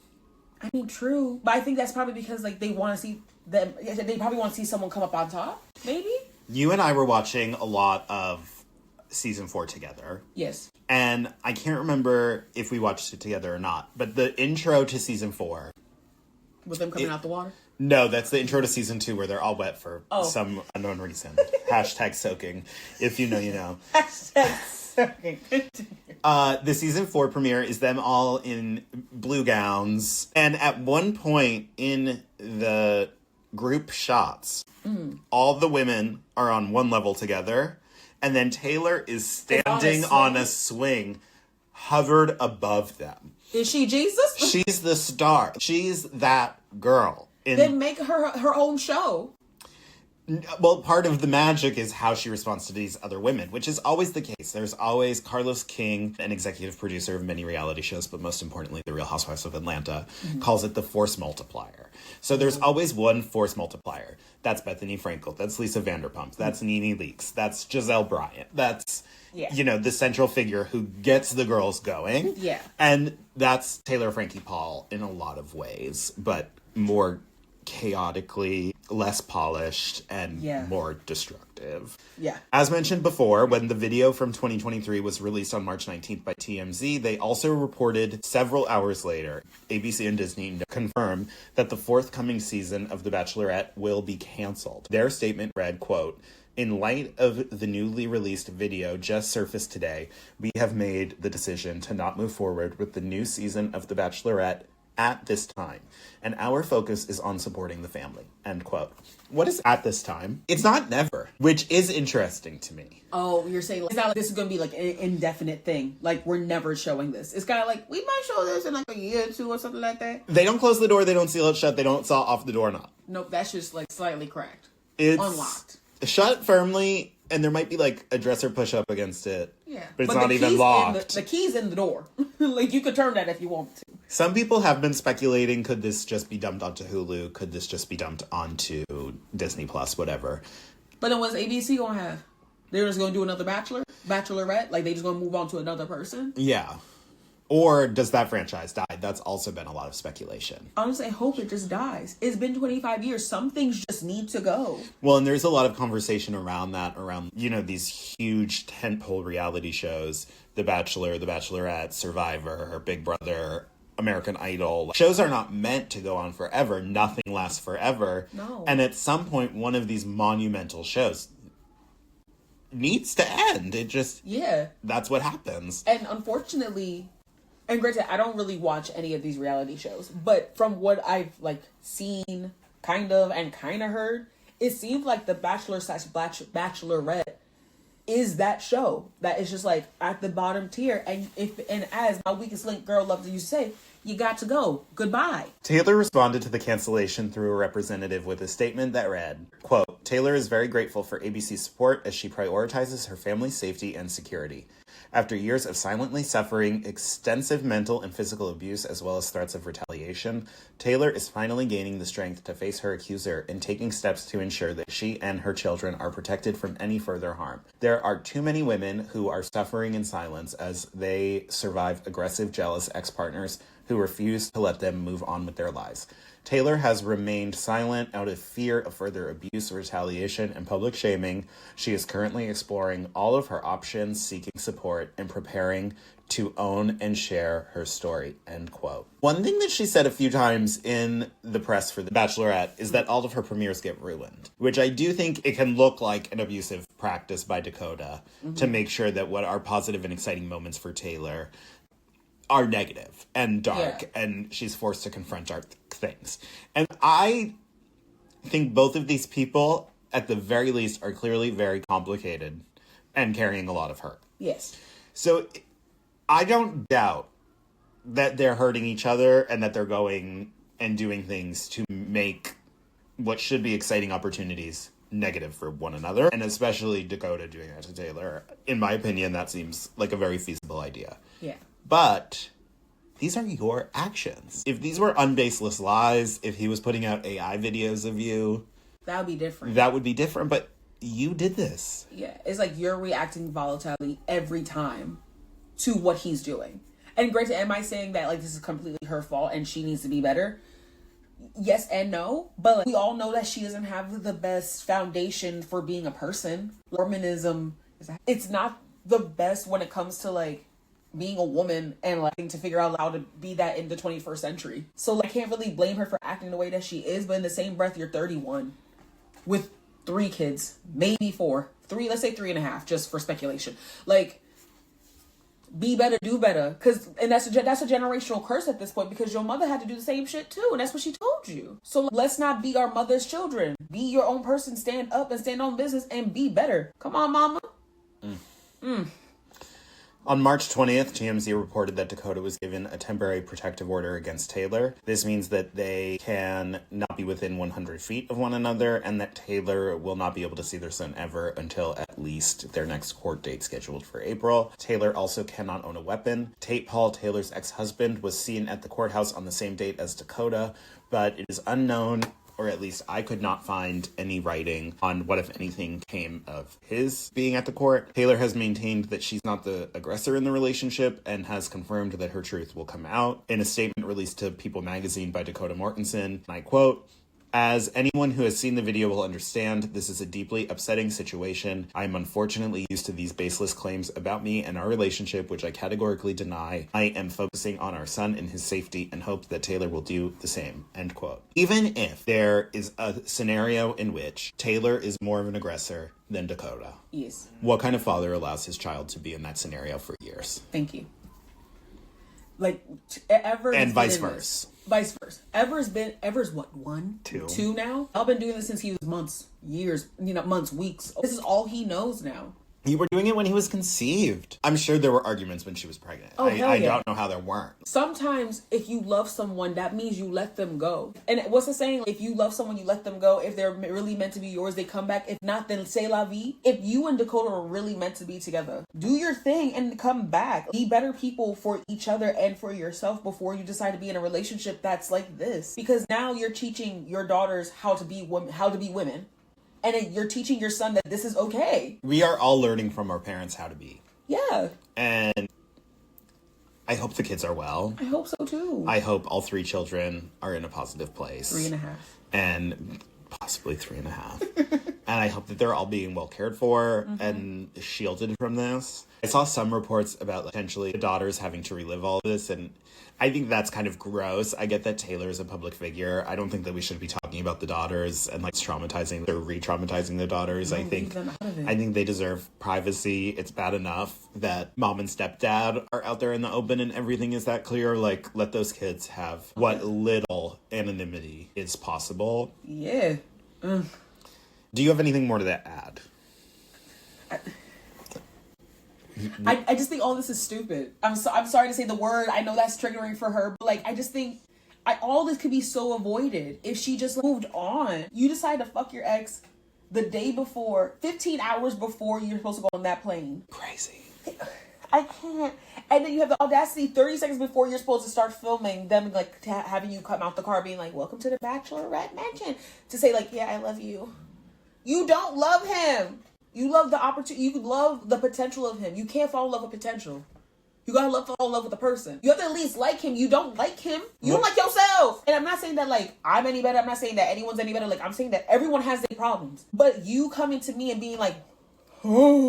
I mean, true. But I think that's probably because, like, they want to see them. They probably want to see someone come up on top, maybe? You and I were watching a lot of season 4 together. Yes. And I can't remember if we watched it together or not, but the intro to season 4. With them coming out the water? No, that's the intro to season 2 where they're all wet for some unknown reason. Hashtag soaking. If you know, you know. Hashtag soaking. The season 4 premiere is them all in blue gowns. And at one point in the group shots, all the women are on one level together. And then Taylor is standing on a swing, hovered above them. Is she Jesus? She's the star. She's that girl. Then make her own show. Well, part of the magic is how she responds to these other women, which is always the case. There's always Carlos King, an executive producer of many reality shows, but most importantly, The Real Housewives of Atlanta, calls it the force multiplier. So there's always one force multiplier. That's Bethany Frankel. That's Lisa Vanderpump. That's Nene Leakes. That's Giselle Bryant. That's, you know, the central figure who gets the girls going. Yeah. And that's Taylor Frankie Paul in a lot of ways, but more chaotically, less polished, and more destructive. Yeah. As mentioned before, when the video from 2023 was released on March 19th by TMZ, they also reported several hours later, ABC and Disney confirmed that the forthcoming season of The Bachelorette will be canceled. Their statement read, quote, "In light of the newly released video just surfaced today, we have made the decision to not move forward with the new season of The Bachelorette at this time, and our focus is on supporting the family," end quote. What is at this time? It's not never, which is interesting to me. Oh, you're saying, like, it's not like this is going to be like an indefinite thing. Like, we're never showing this. It's kind of like, we might show this in like a year or two or something like that. They don't close the door, they don't seal it shut, they don't saw off the doorknob. Nope, that's just like slightly cracked. It's unlocked. Shut firmly, and there might be like a dresser push up against it. Yeah. But it's not even locked. The key's in the door. Like, you could turn that if you want to. Some people have been speculating, could this just be dumped onto Hulu? Could this just be dumped onto Disney Plus, whatever? But then what's ABC going to have? They're just going to do another Bachelorette? Like, they just going to move on to another person? Yeah. Or does that franchise die? That's also been a lot of speculation. Honestly, I hope it just dies. It's been 25 years. Some things just need to go. Well, and there's a lot of conversation around that, around, you know, these huge tentpole reality shows, The Bachelor, The Bachelorette, Survivor, Big Brother, American Idol. Shows are not meant to go on forever. Nothing lasts forever. No. And at some point, one of these monumental shows needs to end. It just... Yeah. That's what happens. And unfortunately... And granted, I don't really watch any of these reality shows, but from what I've like seen, kind of heard, it seems like The Bachelor / Bachelorette is that show that is just like at the bottom tier. And as my weakest link girl loves to say, you got to go. Goodbye. Taylor responded to the cancellation through a representative with a statement that read, quote, "Taylor is very grateful for ABC's support as she prioritizes her family's safety and security. After years of silently suffering extensive mental and physical abuse as well as threats of retaliation, Taylor is finally gaining the strength to face her accuser and taking steps to ensure that she and her children are protected from any further harm. There are too many women who are suffering in silence as they survive aggressive, jealous ex-partners who refuse to let them move on with their lives. Taylor has remained silent out of fear of further abuse, retaliation, and public shaming. She is currently exploring all of her options, seeking support, and preparing to own and share her story," end quote. One thing that she said a few times in the press for The Bachelorette is that all of her premieres get ruined, which I do think it can look like an abusive practice by Dakota to make sure that what are positive and exciting moments for Taylor are negative and dark, and she's forced to confront dark things. And I think both of these people, at the very least, are clearly very complicated and carrying a lot of hurt. Yes. So I don't doubt that they're hurting each other and that they're going and doing things to make what should be exciting opportunities negative for one another, and especially Dakota doing that to Taylor. In my opinion, that seems like a very feasible idea. Yeah. But these are your actions. If these were unbaseless lies, if he was putting out AI videos of you, that would be different. That would be different, but you did this. Yeah, it's like you're reacting volatilely every time to what he's doing. And granted, am I saying that like this is completely her fault and she needs to be better? Yes and no, but like, we all know that she doesn't have the best foundation for being a person. Mormonism, it's not the best when it comes to like being a woman and like to figure out how to be that in the 21st century. So like, I can't really blame her for acting the way that she is, but in the same breath, you're 31 with 3 kids, maybe 4, 3, let's say 3.5, just for speculation. Like, be better, do better. And that's a generational curse at this point, because your mother had to do the same shit too. And that's what she told you. So like, let's not be our mother's children. Be your own person, stand up and stand on business and be better. Come on, mama. On March 20th, TMZ reported that Dakota was given a temporary protective order against Taylor. This means that they can not be within 100 feet of one another, and that Taylor will not be able to see their son ever until at least their next court date scheduled for April. Taylor also cannot own a weapon. Tate Paul, Taylor's ex-husband, was seen at the courthouse on the same date as Dakota, but it is unknown, or at least I could not find any writing on what, if anything, came of his being at the court. Taylor has maintained that she's not the aggressor in the relationship and has confirmed that her truth will come out. In a statement released to People magazine by Dakota Mortenson, and I quote, "As anyone who has seen the video will understand, this is a deeply upsetting situation. I am unfortunately used to these baseless claims about me and our relationship, which I categorically deny. I am focusing on our son and his safety and hope that Taylor will do the same." End quote. Even if there is a scenario in which Taylor is more of an aggressor than Dakota, yes, what kind of father allows his child to be in that scenario for years? Thank you. Like, Ever's and vice versa. Vice versa. Ever's what, 1? 2 now? I've been doing this since he was months, years, months, weeks. This is all he knows now. You were doing it when he was conceived. I'm sure there were arguments when she was pregnant. Oh, I don't know how there weren't. Sometimes if you love someone, that means you let them go. And what's the saying? If you love someone, you let them go. If they're really meant to be yours, they come back. If not, then c'est la vie. If you and Dakota are really meant to be together, do your thing and come back. Be better people for each other and for yourself before you decide to be in a relationship that's like this. Because now you're teaching your daughters how to be women. And you're teaching your son that this is okay. We are all learning from our parents how to be. Yeah. And I hope the kids are well. I hope so too. I hope all 3 children are in a positive place. 3.5. And possibly 3.5. And I hope that they're all being well cared for and shielded from this. I saw some reports about potentially the daughters having to relive all this, and I think that's kind of gross. I get that Taylor is a public figure. I don't think that we should be talking about the daughters and like traumatizing or re-traumatizing the daughters. I think they deserve privacy. It's bad enough that mom and stepdad are out there in the open and everything is that clear. Like, let those kids have what little anonymity is possible. Yeah. Do you have anything more to that add? I just think all this is stupid. I'm sorry to say the word. I know that's triggering for her, but like, I just think all this could be so avoided if she just moved on. You decide to fuck your ex the day before, 15 hours before you're supposed to go on that plane. Crazy. I can't. And then you have the audacity 30 seconds before you're supposed to start filming them, like having you come out the car being like, "Welcome to the Bachelorette Mansion," to say like, "Yeah, I love you." You don't love him. You love the opportunity. You love the potential of him. You can't fall in love with potential. You gotta fall in love with the person. You have to at least like him. You don't like him. You don't like yourself. And I'm not saying that like I'm any better. I'm not saying that anyone's any better. Like, I'm saying that everyone has their problems. But you coming to me and being like, "Oh,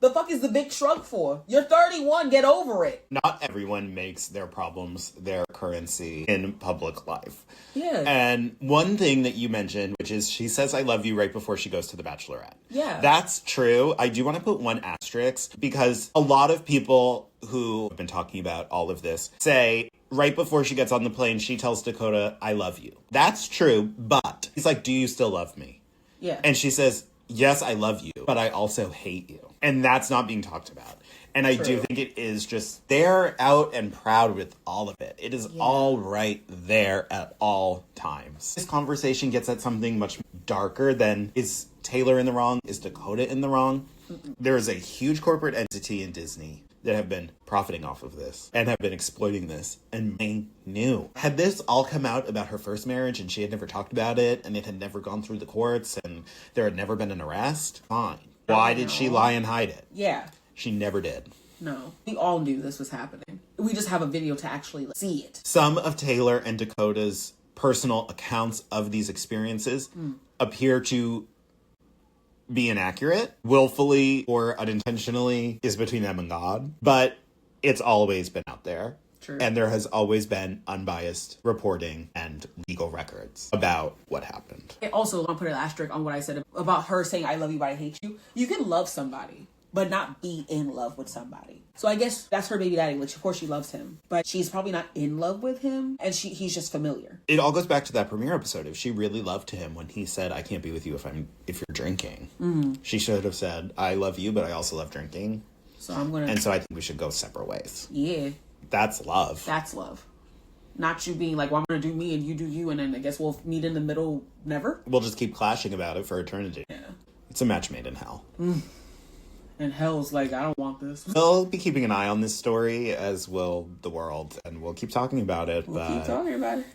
the fuck is the big shrug for? You're 31. Get over it." Not everyone makes their problems their currency in public life. Yeah. And one thing that you mentioned, which is she says "I love you" right before she goes to the Bachelorette. Yeah. That's true. I do want to put one asterisk, because a lot of people who have been talking about all of this say right before she gets on the plane, she tells Dakota, "I love you." That's true, but he's like, "Do you still love me?" Yeah. And she says, "Yes, I love you, but I also hate you." And that's not being talked about. And I do think it is just, they're out and proud with all of it. It is all right there at all times. This conversation gets at something much darker than, is Taylor in the wrong? Is Dakota in the wrong? There is a huge corporate entity in Disney that have been profiting off of this and have been exploiting this, and they knew. Had this all come out about her first marriage and she had never talked about it and it had never gone through the courts and there had never been an arrest, fine. Why did she lie and hide it? Yeah. She never did. No. We all knew this was happening. We just have a video to actually see it. Some of Taylor and Dakota's personal accounts of these experiences appear to be inaccurate, willfully or unintentionally, is between them and God. But it's always been out there. True. And there has always been unbiased reporting and legal records about what happened. And also, I'll put an asterisk on what I said about her saying, I love you, but I hate you. You can love somebody, but not be in love with somebody. So I guess that's her baby daddy, which of course she loves him, but she's probably not in love with him, and he's just familiar. It all goes back to that premiere episode. If she really loved him when he said, I can't be with you if you're drinking. Mm-hmm. She should have said, I love you, but I also love drinking. So I'm gonna... And so I think we should go separate ways. Yeah. That's love. That's love. Not you being like, well, I'm gonna do me and you do you, and then I guess we'll meet in the middle never? We'll just keep clashing about it for eternity. Yeah. It's a match made in hell. And hell's like, I don't want this. We'll be keeping an eye on this story, as will the world, and we'll keep talking about it. We'll keep talking about it.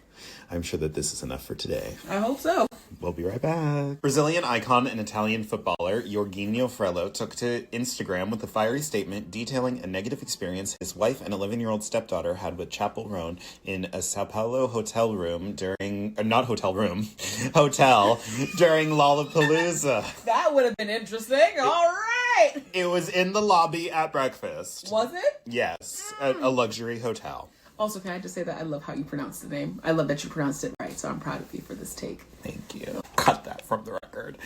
I'm sure that this is enough for today. I hope so. We'll be right back. Brazilian icon and Italian footballer Jorginho Frello took to Instagram with a fiery statement detailing a negative experience his wife and 11-year-old stepdaughter had with Chappell Roan in a Sao Paulo hotel during Lollapalooza. That would have been interesting. All right. It was in the lobby at breakfast. Was it? Yes, at a luxury hotel. Also, can I just say that I love how you pronounce the name. I love that you pronounced it right, so I'm proud of you for this take. Thank you. Cut that from the record.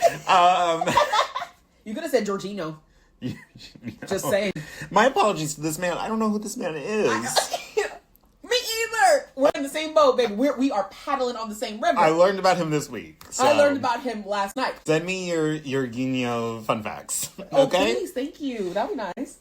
You could have said Jorginho. Just saying. My apologies to this man. I don't know who this man is. Me either. We're in the same boat, baby. We are paddling on the same river. I learned about him this week. So. I learned about him last night. Send me your Jorginho fun facts. Oh, okay? Please, thank you. That'd be nice.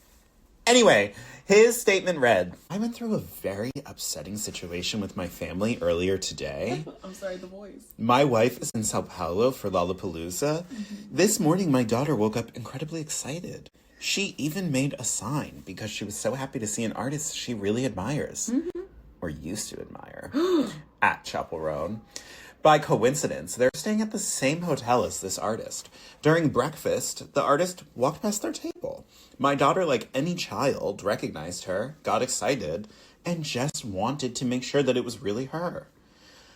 Anyway, his statement read, I went through a very upsetting situation with my family earlier today. I'm sorry, the voice. My wife is in Sao Paulo for Lollapalooza. This morning, my daughter woke up incredibly excited. She even made a sign because she was so happy to see an artist she really admires. Or used to admire. At Chappell Roan. By coincidence, they're staying at the same hotel as this artist. During breakfast, the artist walked past their table. My daughter, like any child, recognized her, got excited, and just wanted to make sure that it was really her.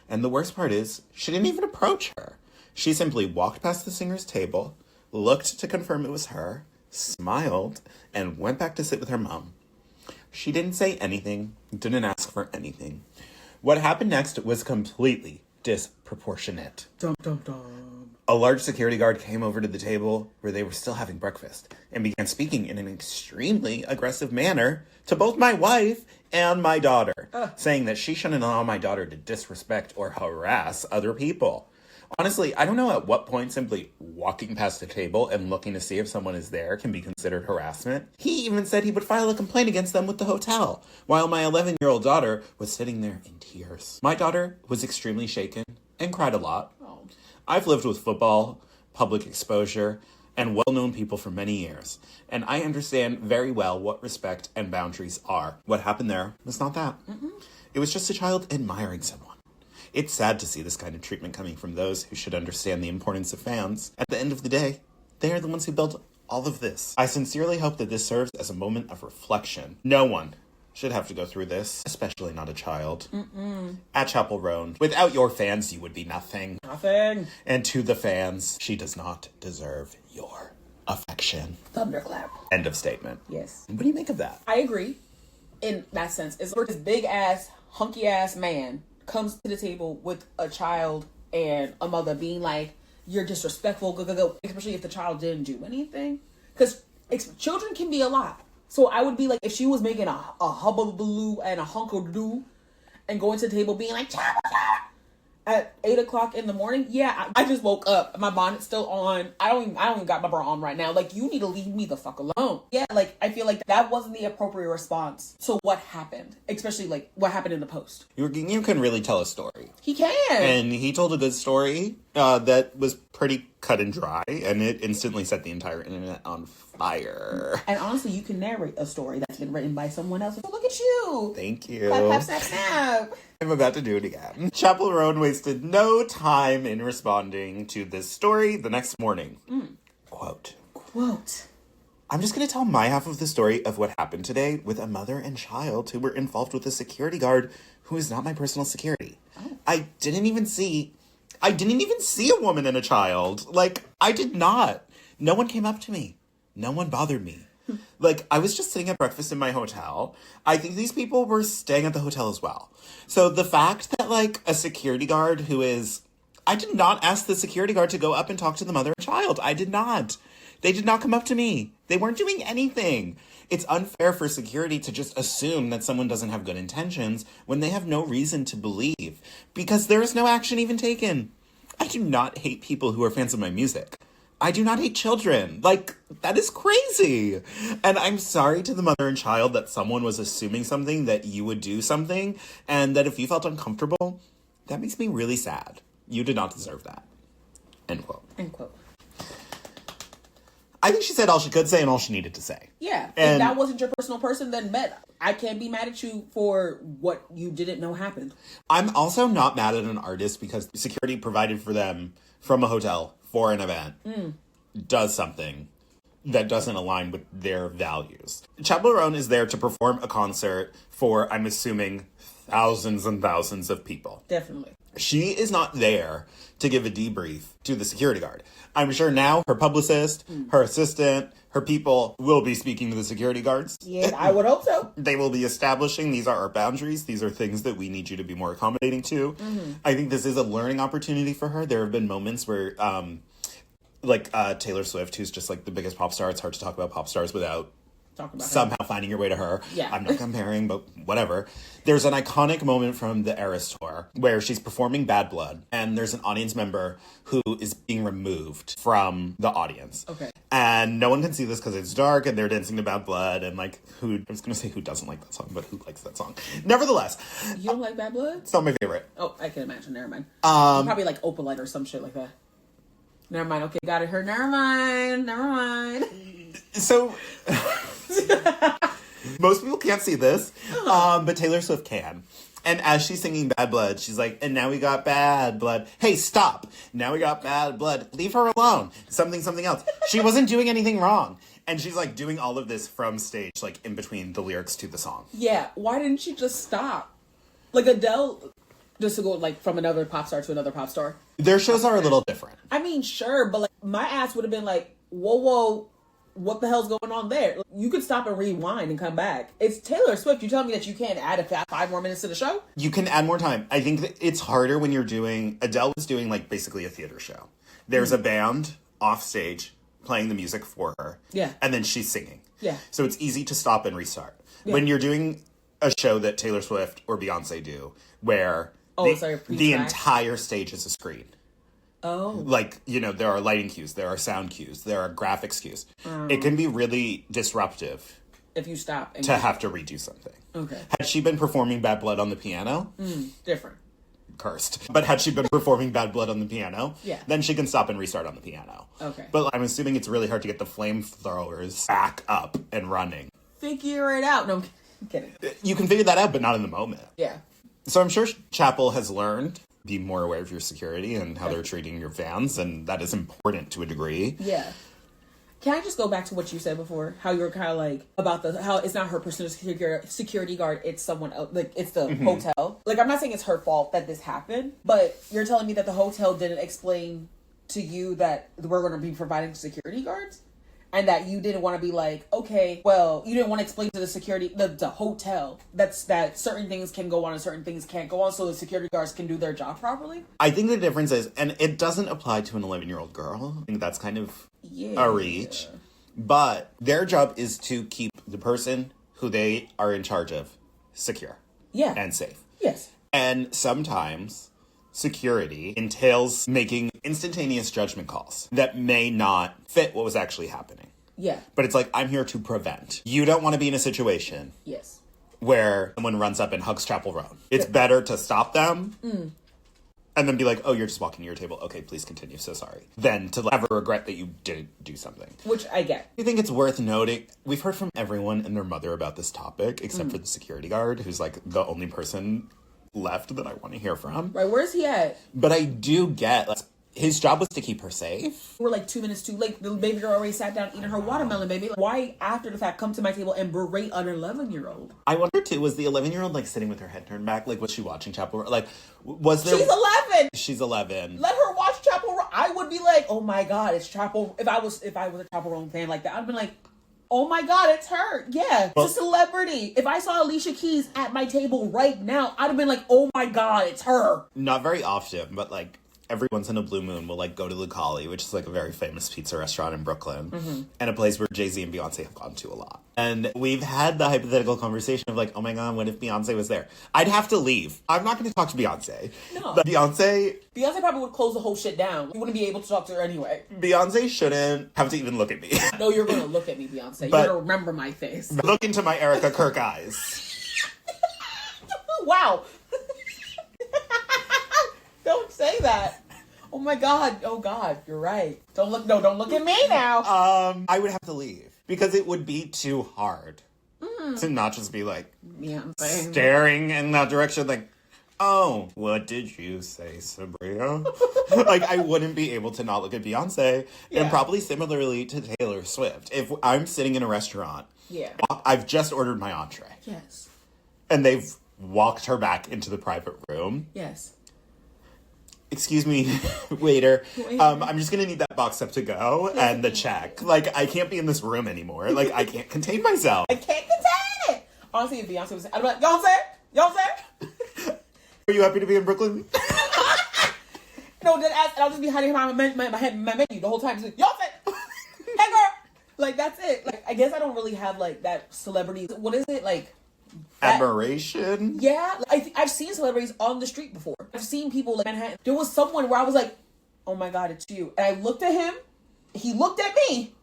And the worst part is, she didn't even approach her. She simply walked past the singer's table, looked to confirm it was her, smiled, and went back to sit with her mom. She didn't say anything, didn't ask for anything. What happened next was completely disproportionate. Dum, dum, dum. A large security guard came over to the table where they were still having breakfast and began speaking in an extremely aggressive manner to both my wife and my daughter, saying that she shouldn't allow my daughter to disrespect or harass other people. Honestly, I don't know at what point simply walking past a table and looking to see if someone is there can be considered harassment. He even said he would file a complaint against them with the hotel, while my 11-year-old daughter was sitting there in tears. My daughter was extremely shaken and cried a lot. Oh. I've lived with football, public exposure, and well-known people for many years, and I understand very well what respect and boundaries are. What happened there was not that. It was just a child admiring someone. It's sad to see this kind of treatment coming from those who should understand the importance of fans. At the end of the day, they are the ones who built all of this. I sincerely hope that this serves as a moment of reflection. No one should have to go through this, especially not a child. At Chappell Roan, without your fans, you would be nothing. Nothing. And to the fans, she does not deserve your affection. Thunderclap. End of statement. Yes. What do you make of that? I agree in that sense. It's where this big ass, hunky ass man comes to the table with a child and a mother being like, you're disrespectful, go, especially if the child didn't do anything. Because children can be a lot. So I would be like, if she was making a hubbubaloo and a hunko-doo and going to the table being like, at 8 o'clock in the morning, yeah, I just woke up. My bonnet's still on. I don't even got my bra on right now. Like, you need to leave me the fuck alone. Yeah, like, I feel like that wasn't the appropriate response to what happened. Especially, like, what happened in the post. You can really tell a story. He can. And he told a good story that was pretty cut and dry, and it instantly set the entire internet on fire. And honestly, you can narrate a story that's been written by someone else. So look at you. Thank you. Clap, clap, snap, snap. I'm about to do it again. Chappell Roan wasted no time in responding to this story the next morning. Quote. I'm just going to tell my half of the story of what happened today with a mother and child who were involved with a security guard who is not my personal security. Oh. I didn't even see a woman and a child. Like, I did not. No one came up to me. No one bothered me. Like, I was just sitting at breakfast in my hotel. I think these people were staying at the hotel as well. So the fact that, like, a security guard who is... I did not ask the security guard to go up and talk to the mother and child. I did not. They did not come up to me. They weren't doing anything. It's unfair for security to just assume that someone doesn't have good intentions when they have no reason to believe, because there is no action even taken. I do not hate people who are fans of my music. I do not hate children. Like, that is crazy. And I'm sorry to the mother and child that someone was assuming something, that you would do something, and that if you felt uncomfortable, that makes me really sad. You did not deserve that. End quote. End quote. I think she said all she could say and all she needed to say. Yeah. And if that wasn't your personal person, then I can't be mad at you for what you didn't know happened. I'm also not mad at an artist because security provided for them from a hotel for an event does something that doesn't align with their values. Chappell Roan is there to perform a concert for, I'm assuming, thousands and thousands of people. Definitely. She is not there to give a debrief to the security guard. I'm sure now her publicist, her assistant, her people will be speaking to the security guards. Yeah, I would hope so. They will be establishing, these are our boundaries. These are things that we need you to be more accommodating to. Mm-hmm. I think this is a learning opportunity for her. There have been moments where, Taylor Swift, who's just like the biggest pop star. It's hard to talk about pop stars without somehow finding your way to her. Yeah. I'm not comparing, but whatever. There's an iconic moment from the Eras tour where she's performing Bad Blood, and there's an audience member who is being removed from the audience. Okay. And no one can see this because it's dark, and they're dancing to Bad Blood, and I was going to say who doesn't like that song, but who likes that song? Nevertheless. You don't like Bad Blood? It's not my favorite. Oh, I can imagine. Never mind. Probably like Opalite or some shit like that. Never mind. Okay, got it. Her. Never mind. So... Most people can't see this, but Taylor Swift can. And as she's singing Bad Blood, she's like, and now we got bad blood. Hey, stop. Now we got bad blood. Leave her alone. Something else. She wasn't doing anything wrong. And she's like doing all of this from stage, like in between the lyrics to the song. Yeah. Why didn't she just stop? Like Adele, just to go like from another pop star to another pop star. Their shows are a little different. I mean, sure, but like my ass would have been like, whoa. What the hell's going on there? You could stop and rewind and come back. It's Taylor Swift. You telling me that you can't add 5 more minutes to the show? You can add more time. I think that it's harder when you're doing... Adele was doing like basically a theater show. There's a band off stage playing the music for her. Yeah. And then she's singing. Yeah. So it's easy to stop and restart. Yeah. When you're doing a show that Taylor Swift or Beyonce do, where the entire stage is a screen. Oh. Like, there are lighting cues, there are sound cues, there are graphics cues. It can be really disruptive. If you stop. To have to redo something. Okay. Had she been performing Bad Blood on the piano? Different. Cursed. But had she been performing Bad Blood on the piano? Yeah. Then she can stop and restart on the piano. Okay. But I'm assuming it's really hard to get the flamethrowers back up and running. Figure it out. No, I'm kidding. You can figure that out, but not in the moment. Yeah. So I'm sure Chappell has learned... Be more aware of your security and how they're treating your fans, and that is important to a degree. Yeah. Can I just go back to what you said before? How you were kind of like about how it's not her personal security guard, it's someone else. Like it's the hotel. Like I'm not saying it's her fault that this happened, but you're telling me that the hotel didn't explain to you that we're going to be providing security guards, and that you didn't want to be like, okay, well, you didn't want to explain to the security, the hotel, that certain things can go on and certain things can't go on, so the security guards can do their job properly? I think the difference is, and it doesn't apply to an 11-year-old girl. I think that's kind of a reach. But their job is to keep the person who they are in charge of secure. Yeah. And safe. Yes. And sometimes... security entails making instantaneous judgment calls that may not fit what was actually happening. Yeah. But it's like, I'm here to prevent. You don't want to be in a situation yes. where someone runs up and hugs Chappell Roan. It's better to stop them and then be like, oh, you're just walking to your table. Okay, please continue. So sorry. Than to have a regret that you didn't do something. Which I get. I think it's worth noting, we've heard from everyone and their mother about this topic, except for the security guard, who's like the only person left that I want to hear from. Right, where's he at? But I do get, His job was to keep her safe. We're like 2 minutes too late. The baby girl already sat down eating her watermelon, baby. Like, why, after the fact, come to my table and berate an 11-year-old? I wonder, too, was the 11-year-old, like, sitting with her head turned back? Like, was she watching Chappell Roan? Like, was there... She's 11! She's 11. Let her watch Chappell Roan. I would be like, oh my God, it's Chappell... If I was a Chappell Roan fan like that, I'd be like, oh my God, it's her. Yeah, it's a celebrity. If I saw Alicia Keys at my table right now, I'd have been like, oh my God, it's her. Not very often, but, like, every once in a blue moon, we'll, like, go to Nicole, which is, like, a very famous pizza restaurant in Brooklyn, and a place where Jay-Z and Beyonce have gone to a lot. And we've had the hypothetical conversation of, like, oh my God, what if Beyonce was there? I'd have to leave. I'm not going to talk to Beyonce. No. But Beyonce probably would close the whole shit down. You wouldn't be able to talk to her anyway. Beyonce shouldn't have to even look at me. No, you're going to look at me, Beyonce. But you're going to remember my face. Look into my Erica Kirk eyes. Wow. Don't say that. Oh my God. Oh God, you're right. Don't look at me now. I would have to leave because it would be too hard to not just be like staring in that direction like, oh, what did you say, Saabria? Like, I wouldn't be able to not look at Beyonce. Yeah. And probably similarly to Taylor Swift. If I'm sitting in a restaurant, I've just ordered my entree. Yes. And they've walked her back into the private room. Yes. Excuse me, waiter. I'm just gonna need that box up to go and the check. Like, I can't be in this room anymore. Like, I can't contain myself. I can't contain it. Honestly, if Beyonce was, I'd be like, Beyonce? Are you happy to be in Brooklyn? No, then ask, and I'll just be hiding behind my menu the whole time. Just like, Beyonce! Hey, girl! Like, that's it. Like, I guess I don't really have, like, that celebrity. What is it? Like, admiration? Yeah. I've seen celebrities on the street before. I've seen people like Manhattan. There was someone where I was like, oh my God, it's you. And I looked at him. He looked at me.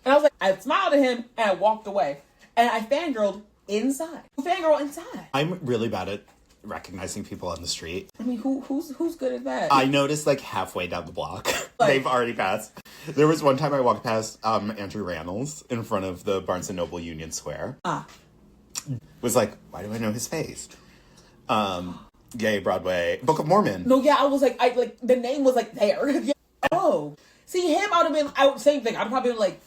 And I was like, I smiled at him and I walked away. And I fangirled inside. Fangirl inside. I'm really bad at recognizing people on the street. I mean, who's good at that? I noticed like halfway down the block. Like, they've already passed. There was one time I walked past Andrew Rannells in front of the Barnes & Noble Union Square. Was like, why do I know his face? Gay Broadway, Book of Mormon. No, yeah, I was like, the name was like there. Yeah. Oh, see him, I would have been same thing. I'd probably been like,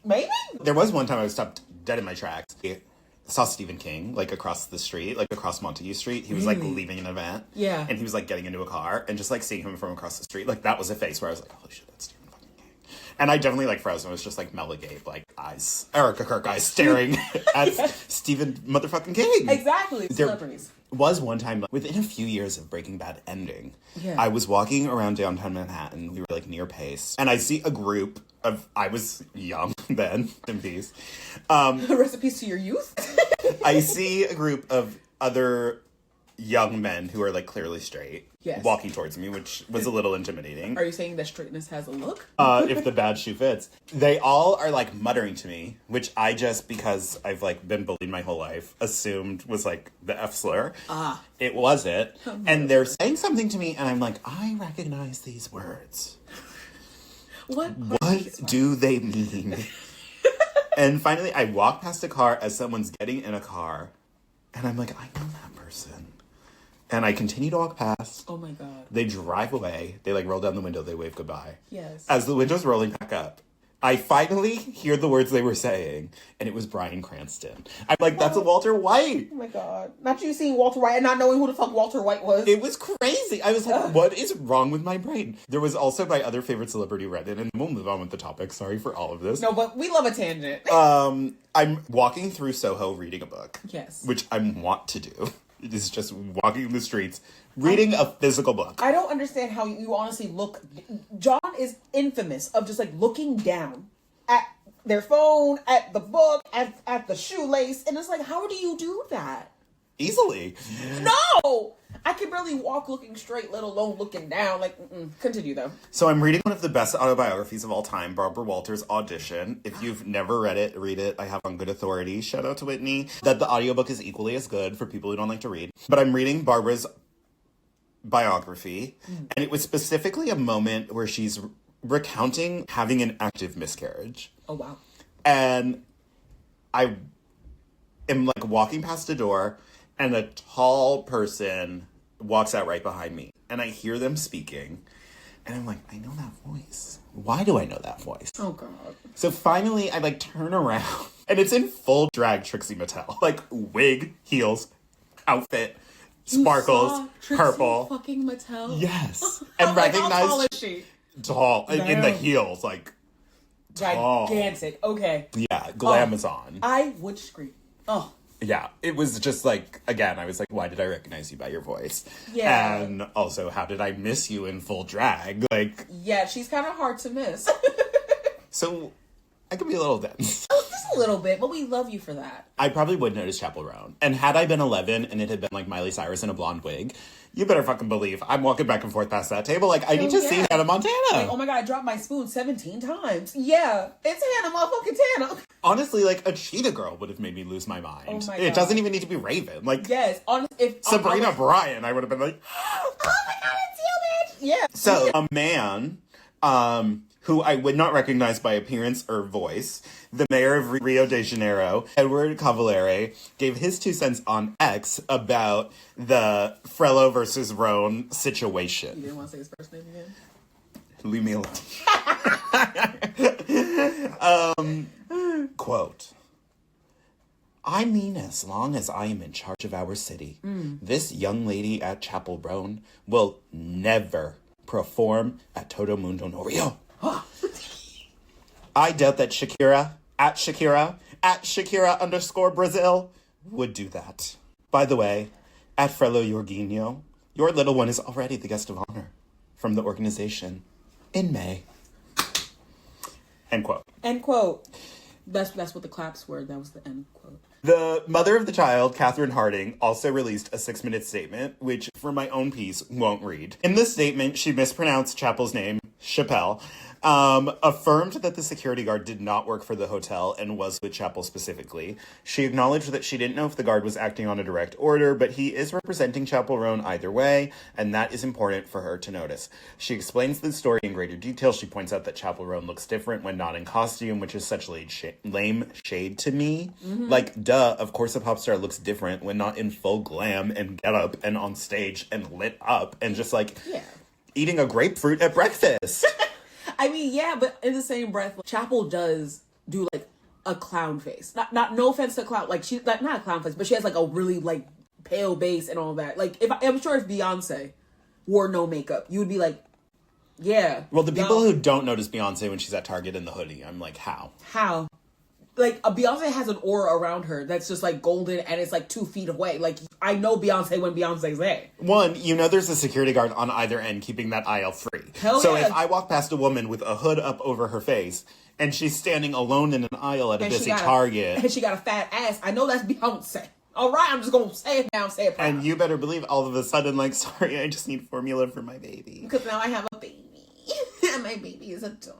maybe. There was one time I was stopped dead in my tracks. I saw Stephen King like across the street, like across Montague Street. He was like leaving an event, and he was like getting into a car, and just like seeing him from across the street, like that was a face where I was like, holy shit, that's Stephen fucking King. And I definitely like froze. It was just like Mela Gabe, like eyes, Erica Kirk eyes staring at Stephen motherfucking King. Exactly. There Celebrities. Was one time within a few years of Breaking Bad ending, I was walking around downtown Manhattan. We were like near Pace, and I see a group of, I was young then, in peace. Rest in peace to your youth. I see a group of other young men who are like clearly straight walking towards me, which was a little intimidating. Are you saying that straightness has a look? If the bad shoe fits. They all are like muttering to me, which I just, because I've like been bullied my whole life, assumed was like the F slur. It wasn't. And they're saying something to me and I'm like, I recognize these words. What do they mean? And finally I walk past a car as someone's getting in a car and I'm like, I know that person. And I continue to walk past. Oh my God. They drive away. They like roll down the window. They wave goodbye. Yes. As the window's rolling back up, I finally hear the words they were saying. And it was Bryan Cranston. I'm like, that's a Walter White. Oh my God. Not you seeing Walter White and not knowing who the fuck Walter White was. It was crazy. I was like, what is wrong with my brain? There was also my other favorite celebrity Reddit. And we'll move on with the topic. Sorry for all of this. No, but we love a tangent. I'm walking through Soho reading a book. Yes. Which I want to do. It is just walking the streets, reading a physical book. I don't understand how you honestly look. John is infamous of just like looking down at their phone, at the book, at the shoelace. And it's like, how do you do that? Easily. No! I can barely walk looking straight, let alone looking down. Like, continue though. So I'm reading one of the best autobiographies of all time, Barbara Walters' Audition. If you've never read it, read it. I have on good authority. Shout out to Whitney. That the audiobook is equally as good for people who don't like to read. But I'm reading Barbara's biography, and it was specifically a moment where she's recounting having an active miscarriage. Oh, wow. And I am like walking past a door, and a tall person walks out right behind me. and I hear them speaking, and I'm like, I know that voice. Why do I know that voice? Oh, God. So finally, I, like, turn around, and it's in full drag Trixie Mattel. Like, wig, heels, outfit, sparkles, purple. Fucking Mattel? Yes. And like, recognized... How tall is she? Tall. In the heels, like, tall. Gigantic. Okay. Yeah, glam is on. I would scream. Oh. Yeah, it was just like, again, I was like, why did I recognize you by your voice? Yeah. And also, how did I miss you in full drag? Like... Yeah, she's kind of hard to miss. So, I could be a little dense. Oh, just a little bit, but we love you for that. I probably would notice Chappell Roan. And had I been 11 and it had been like Miley Cyrus in a blonde wig, you better fucking believe I'm walking back and forth past that table like, I need to see Hannah Montana. Like, oh my God, I dropped my spoon 17 times. Yeah, it's Hannah motherfucking Tana. Honestly, like, a cheetah girl would have made me lose my mind. Oh my God. It doesn't even need to be Raven. Like, yes, if Sabrina Bryan, I would have been like, oh my God, it's you, bitch. Yeah. So, a man, who I would not recognize by appearance or voice, the mayor of Rio de Janeiro, Edward Cavaliere, gave his 2 cents on X about the Frello versus Roan situation. You didn't want to say his first name again? Leave me alone. Quote, I mean, as long as I am in charge of our city, this young lady at Chappell Roan will never perform at Todo Mundo no Rio. I doubt that Shakira _ Brazil would do that. By the way, at Frello Yorginho, your little one is already the guest of honor from the organization in May. End quote. End quote. That's what the claps were. That was the end quote. The mother of the child, Catherine Harding, also released a 6-minute statement, which, for my own piece, won't read. In this statement, she mispronounced Chappell's name, Chappell, affirmed that the security guard did not work for the hotel and was with Chappell specifically. She acknowledged that she didn't know if the guard was acting on a direct order, but he is representing Chappell Roan either way, and that is important for her to notice. She explains the story in greater detail. She points out that Chappell Roan looks different when not in costume, which is such lame shade to me. Mm-hmm. Like, duh, of course a pop star looks different when not in full glam and get up and on stage and lit up and just like eating a grapefruit at breakfast. I mean, yeah, but in the same breath, Chappell does do like a clown face. Not no offense to clown, like she like not a clown face, but she has like a really like pale base and all that. Like I'm sure if Beyonce wore no makeup, you would be like, yeah. Well, the people who don't notice Beyonce when she's at Target in the hoodie, I'm like, how? How? Like, Beyonce has an aura around her that's just, like, golden and it's, like, 2 feet away. Like, I know Beyonce when Beyonce's there. One, you know there's a security guard on either end keeping that aisle free. Hell so yeah. If I walk past a woman with a hood up over her face and she's standing alone in an aisle at a busy Target. And she got a fat ass, I know that's Beyonce. All right, I'm just going to say it now, say it proud. And you better believe all of a sudden, like, sorry, I just need formula for my baby. Because now I have a baby. And my baby is a dog.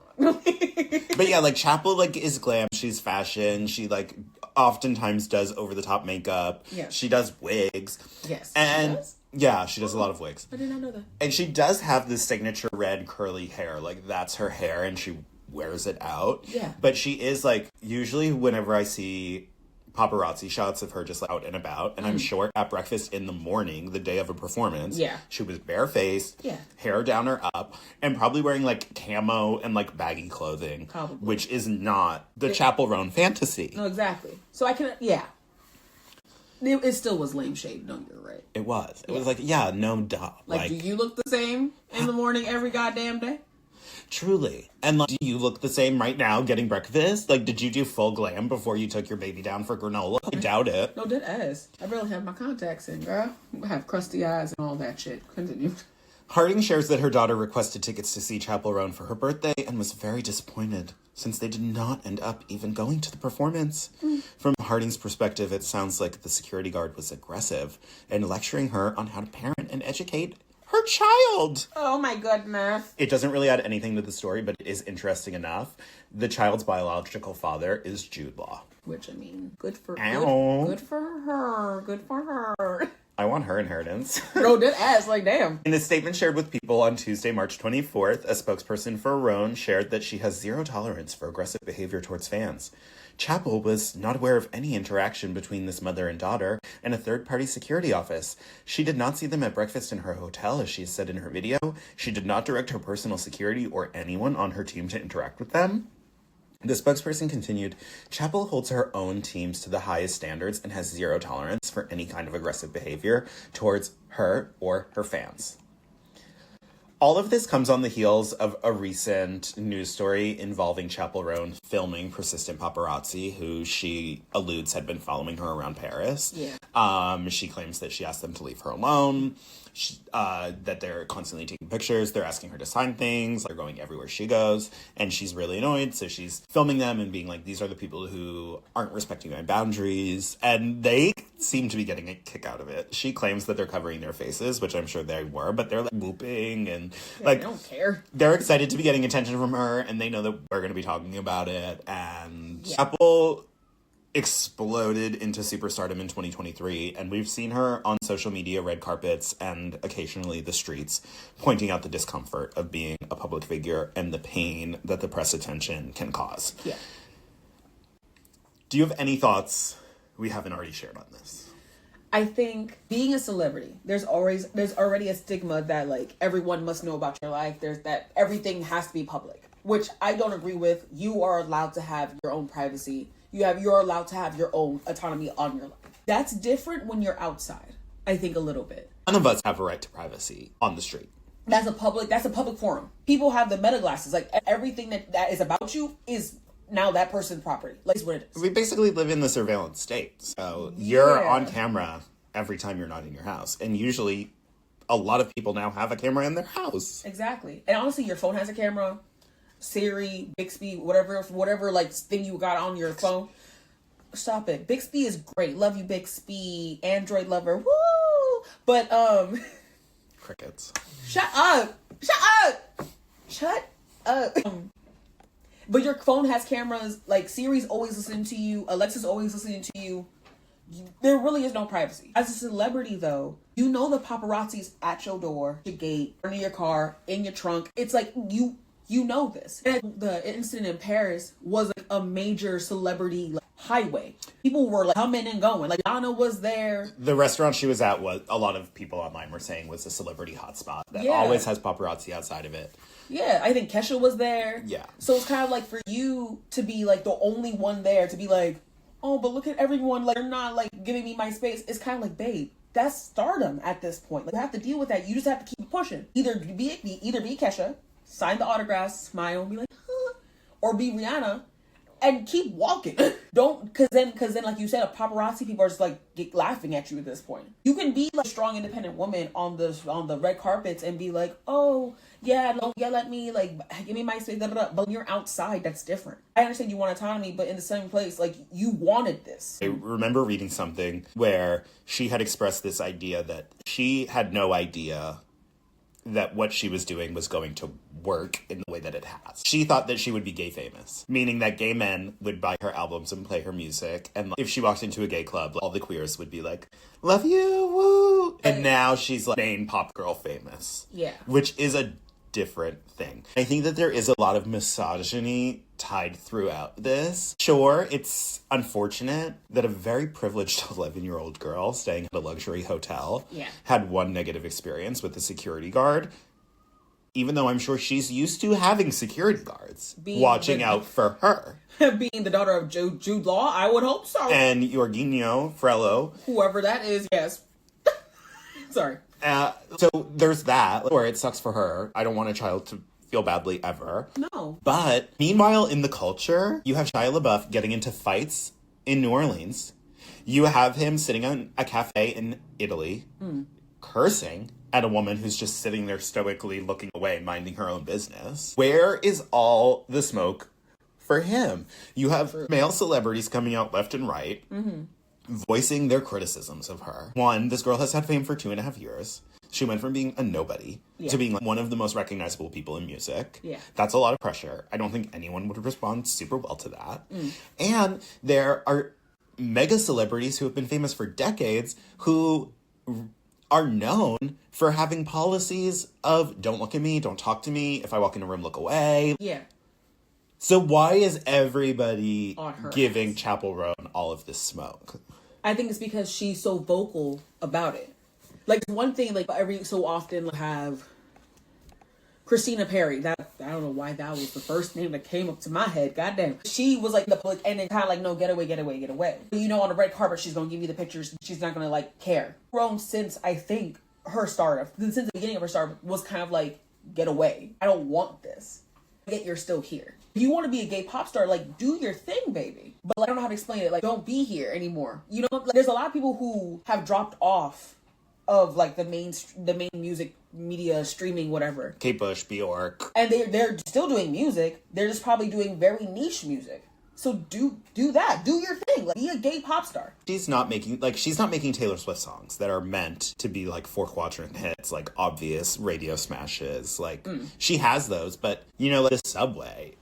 But yeah, like, Chappell, like, is glam. She's fashion. She, like, oftentimes does over-the-top makeup. Yeah. She does wigs. Yes. And she does? Yeah, she does a lot of wigs. I did not know that. And she does have this signature red curly hair. Like, that's her hair, and she wears it out. Yeah. But she is, like, usually whenever I see paparazzi shots of her just like out and about, and I'm sure at breakfast in the morning, the day of a performance, she was barefaced, hair down or up, and probably wearing like camo and like baggy clothing, which is not the Chappell Roan fantasy. No, exactly. So I can, it still was lame shade. No, you're right. It was. It was like, no duh. Like, do you look the same in the morning every goddamn day? Truly. And like, do you look the same right now getting breakfast? Like, did you do full glam before you took your baby down for granola? I doubt it. No, dead ass. I barely have my contacts in, girl. I have crusty eyes and all that shit. Continue. Harding shares that her daughter requested tickets to see Chappell Roan for her birthday and was very disappointed since they did not end up even going to the performance. From Harding's perspective, it sounds like the security guard was aggressive and lecturing her on how to parent and educate her child. Oh my goodness. It doesn't really add anything to the story, but it is interesting enough. The child's biological father is Jude Law. Which, I mean, good for Ow. Good for her. Good for her. I want her inheritance. No, dead ass, like, damn. In a statement shared with People on Tuesday, March 24th, a spokesperson for Roan shared that she has zero tolerance for aggressive behavior towards fans. Chappell was not aware of any interaction between this mother and daughter and a third-party security office. She did not see them at breakfast in her hotel, as she said in her video. She did not direct her personal security or anyone on her team to interact with them. The spokesperson continued, Chappell holds her own teams to the highest standards and has zero tolerance for any kind of aggressive behavior towards her or her fans. All of this comes on the heels of a recent news story involving Chappell Roan filming persistent paparazzi who she alludes had been following her around Paris. Yeah. She claims that she asked them to leave her alone, that they're constantly taking pictures, they're asking her to sign things, they're going everywhere she goes, and she's really annoyed, so she's filming them and being like, these are the people who aren't respecting my boundaries, and they seem to be getting a kick out of it. She claims that they're covering their faces, which I'm sure they were, but they're like whooping and like, I don't care. They're excited to be getting attention from her, and they know that we're going to be talking about it, and Chappell exploded into superstardom in 2023, and we've seen her on social media, red carpets, and occasionally the streets, pointing out the discomfort of being a public figure and the pain that the press attention can cause. Yeah. Do you have any thoughts we haven't already shared on this? I think being a celebrity, there's already a stigma that like everyone must know about your life. There's that everything has to be public, which I don't agree with. You are allowed to have your own privacy. You're allowed to have your own autonomy on your life. That's different when you're outside, I think, a little bit. None of us have a right to privacy on the street. That's a public forum. People have the meta glasses. Like everything that is about you is now that person's property. Like, it's what it is. We basically live in the surveillance state. So you're on camera every time you're not in your house. And usually a lot of people now have a camera in their house. Exactly. And honestly, your phone has a camera. Siri, Bixby, whatever like thing you got on your phone. Stop it. Bixby is great. Love you, Bixby. Android lover. Woo! But Crickets. Shut up. But your phone has cameras. Like Siri's always listening to you. Alexa's always listening to you. There really is no privacy. As a celebrity, though, you know the paparazzi's at your door, your gate, in your car, in your trunk. It's like you know this. And the incident in Paris was like a major celebrity highway. People were like coming and going. Like Donna was there. The restaurant she was at, was a lot of people online were saying was a celebrity hotspot that always has paparazzi outside of it. Yeah, I think Kesha was there. Yeah. So it's kind of like for you to be like the only one there, to be like, oh, but look at everyone, like, they're not like giving me my space. It's kind of like, babe, that's stardom at this point. Like, you have to deal with that. You just have to keep pushing. Either be Kesha, sign the autographs, smile, and be like, huh, or be Rihanna and keep walking. Don't, cause then like you said, a paparazzi people are just like laughing at you at this point. You can be like a strong independent woman on the red carpets and be like, oh yeah, don't yell at me, like give me my space, blah, blah, blah. But when you're outside, that's different. I understand you want autonomy, but in the same place, like you wanted this. I remember reading something where she had expressed this idea that she had no idea that what she was doing was going to work in the way that it has. She thought that she would be gay famous, meaning that gay men would buy her albums and play her music. And if she walked into a gay club, all the queers would be like, love you, woo. And now she's like main pop girl famous. Yeah. Which is a different thing. I think that there is a lot of misogyny tied throughout this. Sure, it's unfortunate that a very privileged 11-year-old girl staying at a luxury hotel had one negative experience with the security guard, even though I'm sure she's used to having security guards watching out for her. Being the daughter of Jude Law, I would hope so. And Jorginho, Frello. Whoever that is, yes. Sorry. So there's that, where it sucks for her. I don't want a child to feel badly ever. No. But meanwhile, in the culture, you have Shia LaBeouf getting into fights in New Orleans. You have him sitting on a cafe in Italy, cursing at a woman who's just sitting there stoically looking away, minding her own business. Where is all the smoke for him? You have male celebrities coming out left and right, voicing their criticisms of her. One, this girl has had fame for 2.5 years. She went from being a nobody to being like one of the most recognizable people in music. Yeah. That's a lot of pressure. I don't think anyone would respond super well to that. And there are mega celebrities who have been famous for decades who are known for having policies of don't look at me, don't talk to me, if I walk in a room, look away. Yeah. So why is everybody On her giving ass. Chappell Roan all of this smoke? I think it's because she's so vocal about it. Like, one thing, like, every so often have Christina Perri. That, I don't know why that was the first name that came up to my head. Goddamn. She was like the public, and then kind of like, no, get away, get away, get away. You know, on the red carpet, she's going to give you the pictures. She's not going to, like, care. Roan, since I think her start, since the beginning of her start, was kind of like, get away. I don't want this. Yet you're still here. If you want to be a gay pop star, like, do your thing, baby. But, like, I don't know how to explain it. Like, don't be here anymore. You know, like, there's a lot of people who have dropped off of, like, the main music media streaming, whatever. Kate Bush, Bjork. And they're still doing music. They're just probably doing very niche music. So do that. Do your thing. Like, be a gay pop star. She's not making Taylor Swift songs that are meant to be like 4-quadrant hits, like obvious radio smashes. Like, she has those, but you know, like, The Subway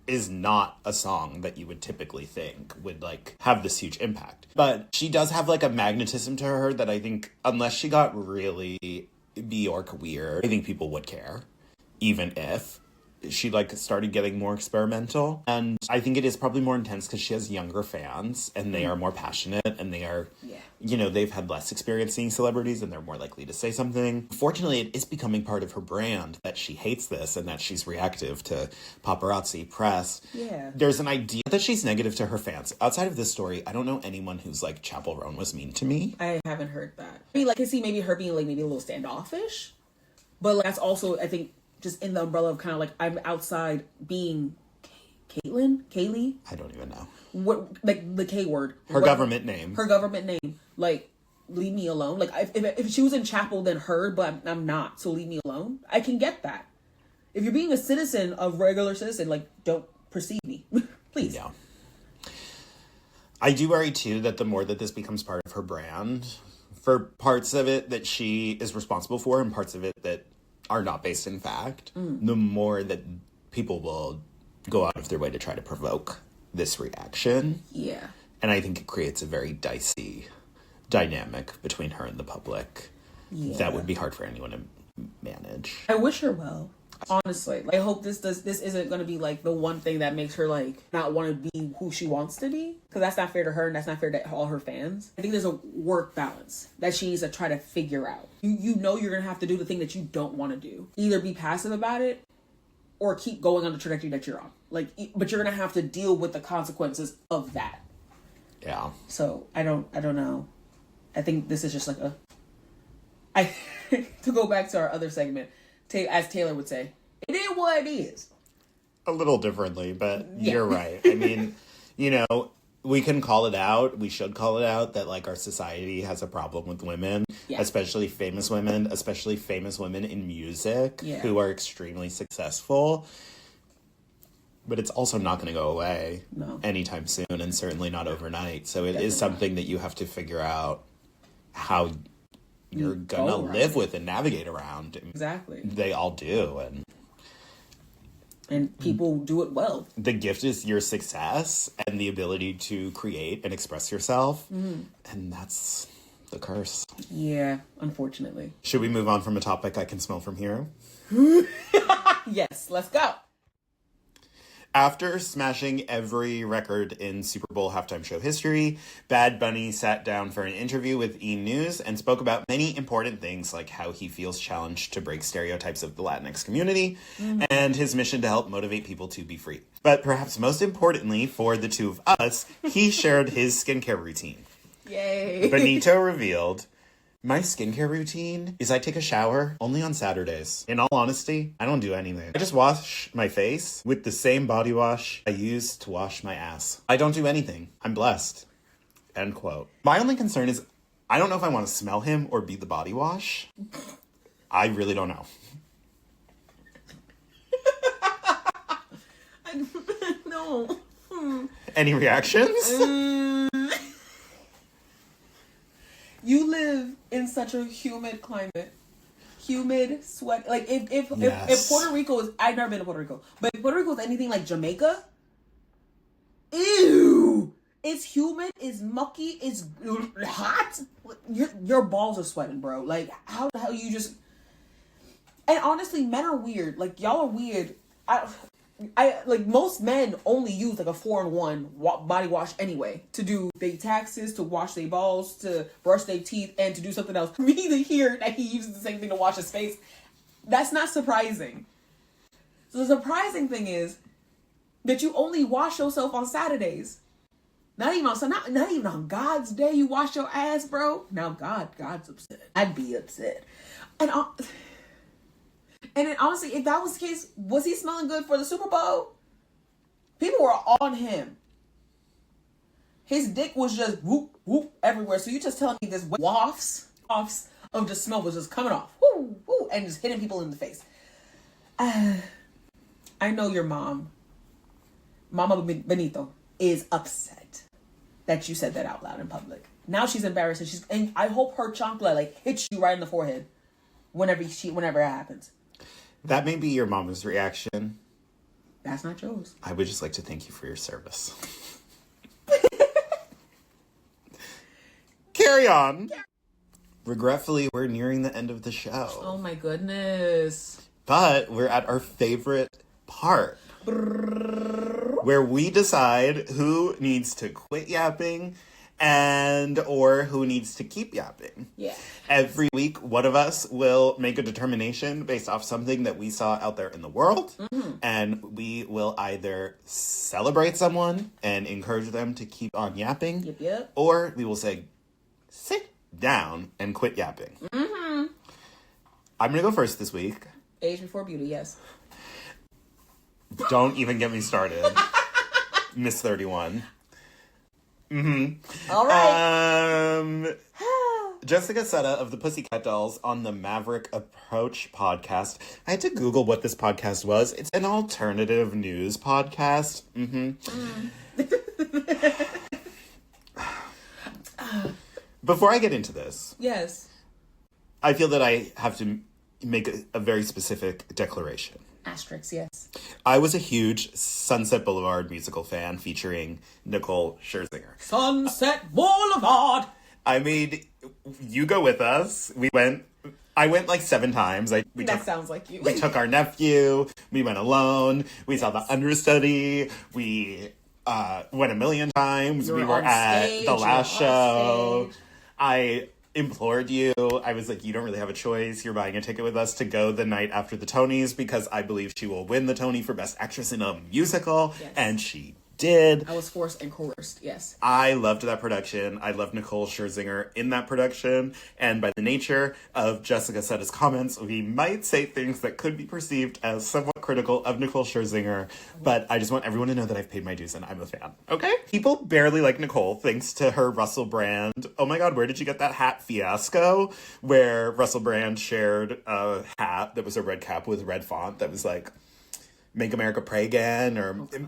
is not a song that you would typically think would like have this huge impact. But she does have like a magnetism to her that I think, unless she got really Bjork weird, I think people would care, even if she like started getting more experimental. And I think it is probably more intense because she has younger fans and they are more passionate and they are, you know, they've had less experience seeing celebrities and they're more likely to say something. Fortunately, it is becoming part of her brand that she hates this and that she's reactive to paparazzi, press. Yeah. There's an idea that she's negative to her fans. Outside of this story, I don't know anyone who's like, Chappell Roan was mean to me. I haven't heard that. I mean, like, I can see maybe her being like maybe a little standoffish. But like, that's also, I think, just in the umbrella of kind of like, I'm outside being Kaylee? I don't even know. What, like, the K word. Her government name. Her government name. Like, leave me alone. Like, if she was in Chappell, then her, but I'm not, so leave me alone. I can get that. If you're being a citizen, a regular citizen, like, don't perceive me. Please. Yeah. I do worry, too, that the more that this becomes part of her brand, for parts of it that she is responsible for and parts of it that are not based in fact, the more that people will go out of their way to try to provoke this reaction. Yeah. And I think it creates a very dicey dynamic between her and the public that would be hard for anyone to manage. I wish her well. Honestly, like, I hope this isn't going to be like the one thing that makes her like not want to be who she wants to be, because that's not fair to her and that's not fair to all her fans. I think there's a work balance that she needs to try to figure out. You know you're going to have to do the thing that you don't want to do. Either be passive about it or keep going on the trajectory that you're on. Like, but you're going to have to deal with the consequences of that. Yeah. So I don't know. I think this is just like to go back to our other segment. As Taylor would say, it is what it is. A little differently, but you're right. I mean, you know, we can call it out. We should call it out that, like, our society has a problem with women, especially famous women in music who are extremely successful. But it's also not going to go away anytime soon, and certainly not overnight. So it is something that you have to figure out how you're gonna live with and navigate around. Exactly. They all do, and people do it well. The gift is your success and the ability to create and express yourself, and that's the curse. Yeah, unfortunately. Should we move on from a topic I can smell from here? Yes, let's go. After smashing every record in Super Bowl halftime show history, Bad Bunny sat down for an interview with E! News and spoke about many important things, like how he feels challenged to break stereotypes of the Latinx community and his mission to help motivate people to be free. But perhaps most importantly for the two of us, he shared his skincare routine. Yay. Benito revealed, "My skincare routine is I take a shower only on Saturdays. In all honesty, I don't do anything. I just wash my face with the same body wash I use to wash my ass. I don't do anything. I'm blessed." End quote. My only concern is I don't know if I want to smell him or be the body wash. I really don't know. No. Any reactions? You live in such a humid climate. Humid, sweat. Like, if Puerto Rico is... I've never been to Puerto Rico. But if Puerto Rico is anything like Jamaica... Ew! It's humid, it's mucky, it's hot. Your balls are sweating, bro. Like, how the hell you just... And honestly, men are weird. Like, y'all are weird. most men only use like a 4-in-1 body wash anyway to do their taxes, to wash their balls, to brush their teeth, and to do something else. For me to hear that he uses the same thing to wash his face, that's not surprising. So the surprising thing is that you only wash yourself on Saturdays. Not even on God's day you wash your ass, bro. Now God's upset. I'd be upset. And then honestly, if that was the case, was he smelling good for the Super Bowl? People were on him. His dick was just whoop, whoop everywhere. So you just telling me this wafts of the smell was just coming off. Whoo, whoo, and just hitting people in the face. I know your mom, Mama Benito, is upset that you said that out loud in public. Now she's embarrassed and I hope her chancla hits you right in the forehead whenever it happens. That may be your mama's reaction. That's not yours. I would just like to thank you for your service. Carry on. Regretfully, we're nearing the end of the show. Oh my goodness. But we're at our favorite part. Where we decide who needs to quit yapping or who needs to keep yapping. Yeah. Every week, one of us will make a determination based off something that we saw out there in the world. Mm-hmm. And we will either celebrate someone and encourage them to keep on yapping. Yep. Or we will say, sit down and quit yapping. Mm-hmm. I'm going to go first this week. Age before beauty, yes. Don't even get me started. Miss 31. Mm-hmm. All right. Jessica Setta of the Pussycat Dolls on the Maverick Approach podcast. I had to Google what this podcast was. It's an alternative news podcast. Before I get into this. Yes. I feel that I have to make a very specific declaration. Asterisks, yes. I was a huge Sunset Boulevard musical fan featuring Nicole Scherzinger. Sunset Boulevard! I mean, you go with us. I went like 7 times. Sounds like you. We took our nephew. We went alone. We saw the understudy. We went a million times. We were at the last show. I implored you. I was like, you don't really have a choice. You're buying a ticket with us to go the night after the Tonys because I believe she will win the Tony for Best Actress in a Musical. Yes. And she did. I was forced and coerced, yes. I loved that production. I loved Nicole Scherzinger in that production. And by the nature of Jessica Setta's comments, we might say things that could be perceived as somewhat critical of Nicole Scherzinger. But I just want everyone to know that I've paid my dues and I'm a fan. Okay? People barely like Nicole thanks to her Russell Brand. Oh my God, where did you get that hat fiasco? Where Russell Brand shared a hat that was a red cap with red font that was like, Make America Pray Again,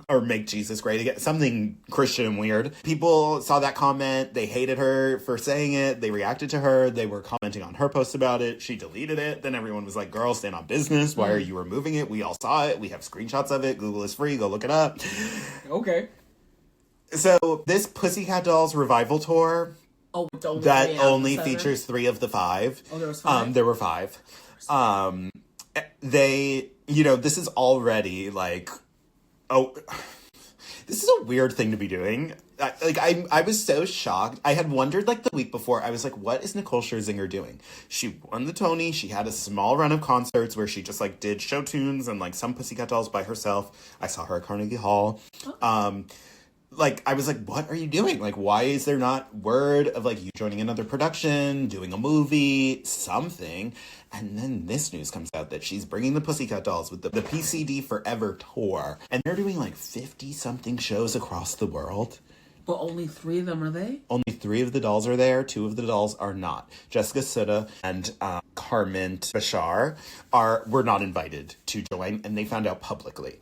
or Make Jesus Great Again. Something Christian and weird. People saw that comment. They hated her for saying it. They reacted to her. They were commenting on her post about it. She deleted it. Then everyone was like, girl, stand on business. Why are you removing it? We all saw it. We have screenshots of it. Google is free. Go look it up. Okay. So this Pussycat Dolls revival tour that only features 3 of the 5. Oh, there was 5? There were 5. This is already like, this is a weird thing to be doing. I was so shocked. I had wondered the week before, I was like, what is Nicole Scherzinger doing? She won the Tony. She had a small run of concerts where she just did show tunes and some Pussycat Dolls by herself. I saw her at Carnegie Hall. I was like, what are you doing? Why is there not word of you joining another production, doing a movie, something? And then this news comes out that she's bringing the Pussycat Dolls with the PCD Forever tour. And they're doing 50-something shows across the world. But only 3 of them are they? Only 3 of the dolls are there. 2 of the dolls are not. Jessica Sutta and Carmen Bashar were not invited to join, and they found out publicly.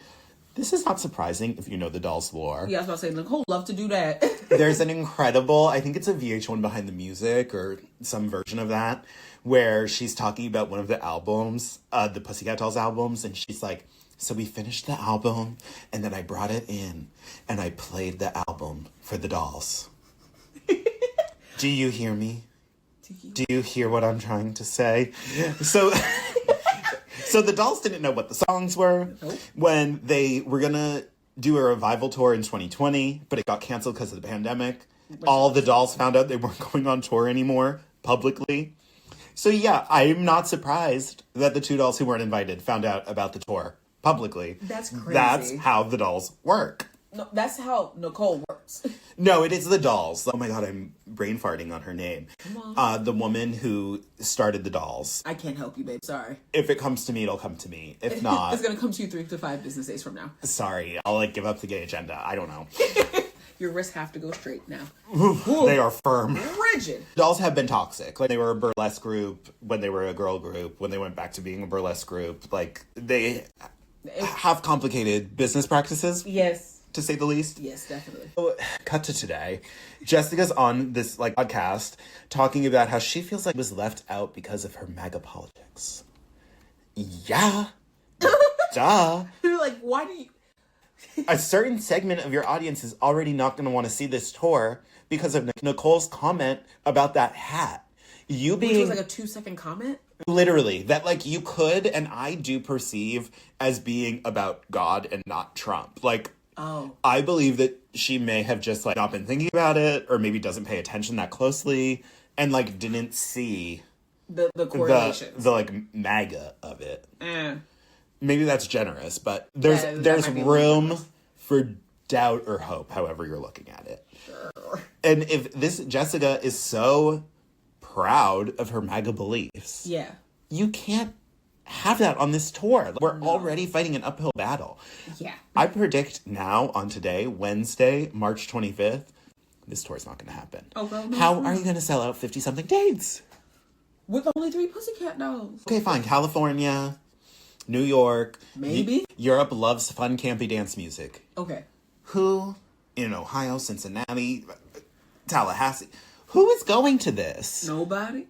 This is not surprising if you know the Dolls lore. Yeah, I was about to say, Nicole loved to do that. There's an incredible, I think it's a VH1 Behind the Music or some version of that, where she's talking about one of the albums, the Pussycat Dolls albums, and she's like, so we finished the album, and then I brought it in, and I played the album for the dolls. Do you hear me? Do you hear what I'm trying to say? So So the dolls didn't know what the songs were when they were going to do a revival tour in 2020, but it got canceled because of the pandemic. All the dolls found out they weren't going on tour anymore publicly. So yeah, I'm not surprised that the two dolls who weren't invited found out about the tour publicly. That's crazy. That's how the dolls work. No, that's how Nicole works. No, it is the dolls. Oh my god, I'm brain farting on her name. The woman who started the dolls. I can't help you, babe. Sorry. If it comes to me, it'll come to me. If not... It's gonna come to you 3 to 5 business days from now. Sorry, I'll give up the gay agenda. I don't know. Your wrists have to go straight now. They are firm. Rigid. Dolls have been toxic. Like, they were a burlesque group, when they were a girl group, when they went back to being a burlesque group. Like, they have complicated business practices. Yes. To say the least. Yes, definitely. So, cut to today. Jessica's on this podcast talking about how she feels like was left out because of her MAGA politics. Yeah. Duh. You're like, why do you... A certain segment of your audience is already not going to want to see this tour because of Nicole's comment about that hat. You being... Which was like a 2-second comment? Literally. That, like, you could, and I do perceive as being about God and not Trump. Like... Oh. I believe that she may have just, like, not been thinking about it, or maybe doesn't pay attention that closely, and, like, didn't see the correlations. The like, MAGA of it. Maybe that's generous, but there's room for doubt or hope, however you're looking at it. Sure. And if this Jessica is so proud of her MAGA beliefs, yeah, you can't have that on this tour. We're already fighting an uphill battle. Yeah. I predict now, on today, Wednesday, March 25th, this tour's not going to happen. Oh, well, no. How are you going to sell out 50-something dates? With only 3 Pussycat dolls. Okay, fine. California, New York. Maybe. Europe loves fun, campy dance music. Okay. Who in Ohio, Cincinnati, Tallahassee, who is going to this? Nobody.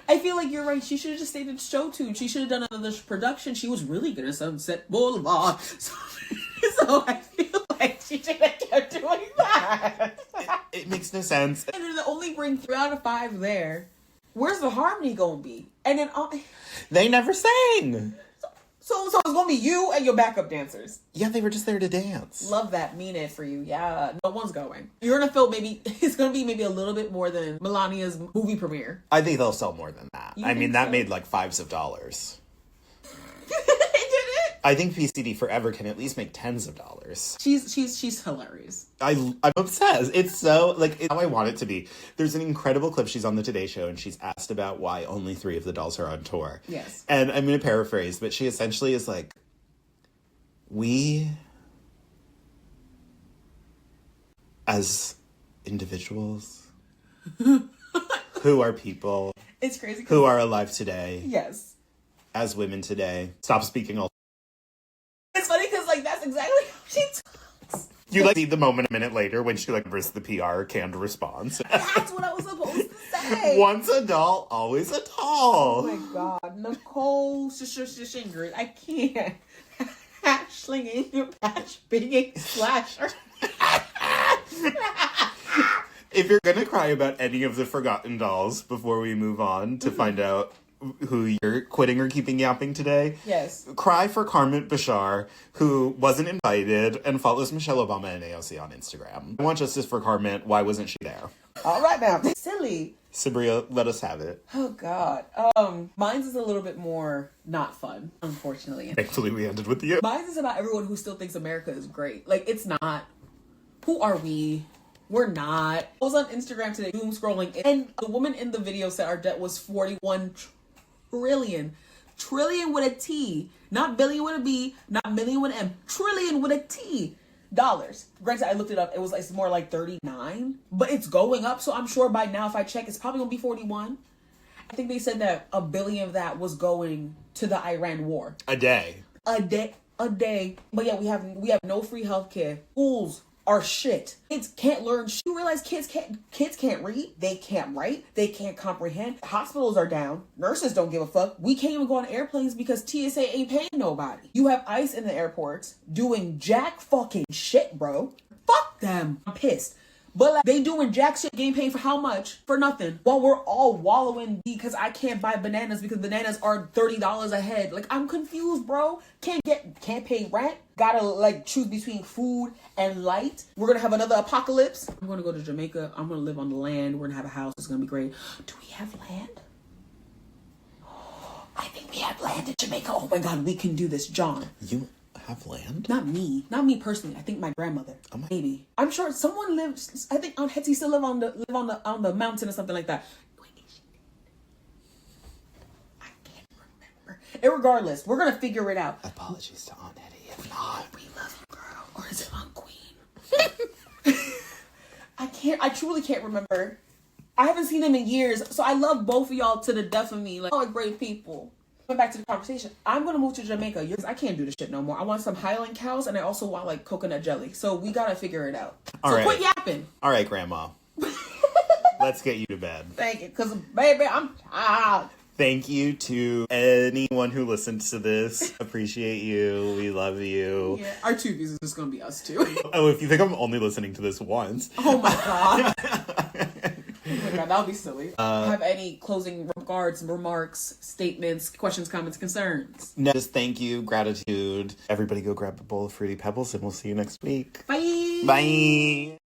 I feel like you're right. She should have just stayed at show tune. She should have done another production. She was really good at Sunset Boulevard. So I feel like she should have kept doing that. It makes no sense. And then to only bring 3 out of 5 there, where's the harmony gonna be? And then they never sang. So it's gonna be you and your backup dancers. Yeah, they were just there to dance. Love that. Mean it for you. Yeah, no one's going. You're gonna feel it's gonna be maybe a little bit more than Melania's movie premiere. I think they'll sell more than that. I mean, that made like $5s of dollars. Did it? I think PCD Forever can at least make $10s of dollars. She's hilarious. I'm obsessed. It's so, like, it's how I want it to be. There's an incredible clip. She's on the Today Show, and she's asked about why only 3 of the dolls are on tour. Yes. And I'm going to paraphrase, but she essentially is like, we, as individuals, who are people, it's crazy, who are alive today, yes, as women today, stop speaking all. It's funny because, like, that's exactly how she talks. You, like, see the moment a minute later when she, like, gives the PR canned response. That's what I was supposed to say. Once a doll, always a doll. Oh my god. Nicole Scherzinger. I can't. Slinging your patch, big slasher. If you're gonna cry about any of the forgotten dolls before we move on to find out who you're quitting or keeping yapping today, yes, cry for Carmen Bashar, who wasn't invited and follows Michelle Obama and AOC on Instagram. I want justice for Carmen. Why wasn't she there? All right now. Silly. Saabria, let us have it. Oh god. Mine's is a little bit more not fun, unfortunately. Thankfully we ended with you. Mine's is about everyone who still thinks America is great. Like, it's not. Who are we? We're not. I was on Instagram today, doom scrolling, and the woman in the video said our debt was 41 trillion. Trillion with a T. Not billion with a B, not million with an M. Trillion with a T. Dollars. Granted, I looked it up. It's more like 39, but it's going up. So I'm sure by now, if I check, it's probably gonna be 41. I think they said that $1 billion of that was going to the Iran war. A day. A day. But yeah, we have no free healthcare. Schools are shit. Kids can't learn. You realize kids can't read, they can't write, they can't comprehend. Hospitals are down. Nurses don't give a fuck. We can't even go on airplanes because TSA ain't paying nobody. You have ICE in the airports doing jack fucking shit, bro. Fuck them. I'm pissed. But like, they doing jack shit, getting paid for how much? For nothing. While we're all wallowing because I can't buy bananas because bananas are $30 a head. Like, I'm confused, bro. Can't pay rent. Gotta like choose between food and light. We're gonna have another apocalypse. I'm gonna go to Jamaica. I'm gonna live on the land. We're gonna have a house. It's gonna be great. Do we have land? I think we have land in Jamaica. Oh my God, we can do this, John. You have land? Not me personally. I think my grandmother. Maybe. I'm sure someone lives. I think Aunt Hetty still live on the mountain or something like that. I can't remember. Regardless, we're gonna figure it out. Apologies to Aunt Hetty if not. We love you, girl. Or is it Aunt Queen? I truly can't remember. I haven't seen them in years, so I love both of y'all to the death of me. Like, oh, great people. Going back to the conversation, I'm gonna move to Jamaica. I can't do this shit no more. I want some Highland cows, and I also want like coconut jelly. So we gotta figure it out. All so right. Quit yapping. All right, Grandma. Let's get you to bed. Thank you, cause baby, I'm tired. Thank you to anyone who listens to this. Appreciate you. We love you. Yeah, our two views is just gonna be us too. Oh, if you think I'm only listening to this once. Oh my God. Oh my God, that would be silly. Have any closing remarks, statements, questions, comments, concerns? No, just thank you, gratitude. Everybody go grab a bowl of Fruity Pebbles and we'll see you next week. Bye. Bye.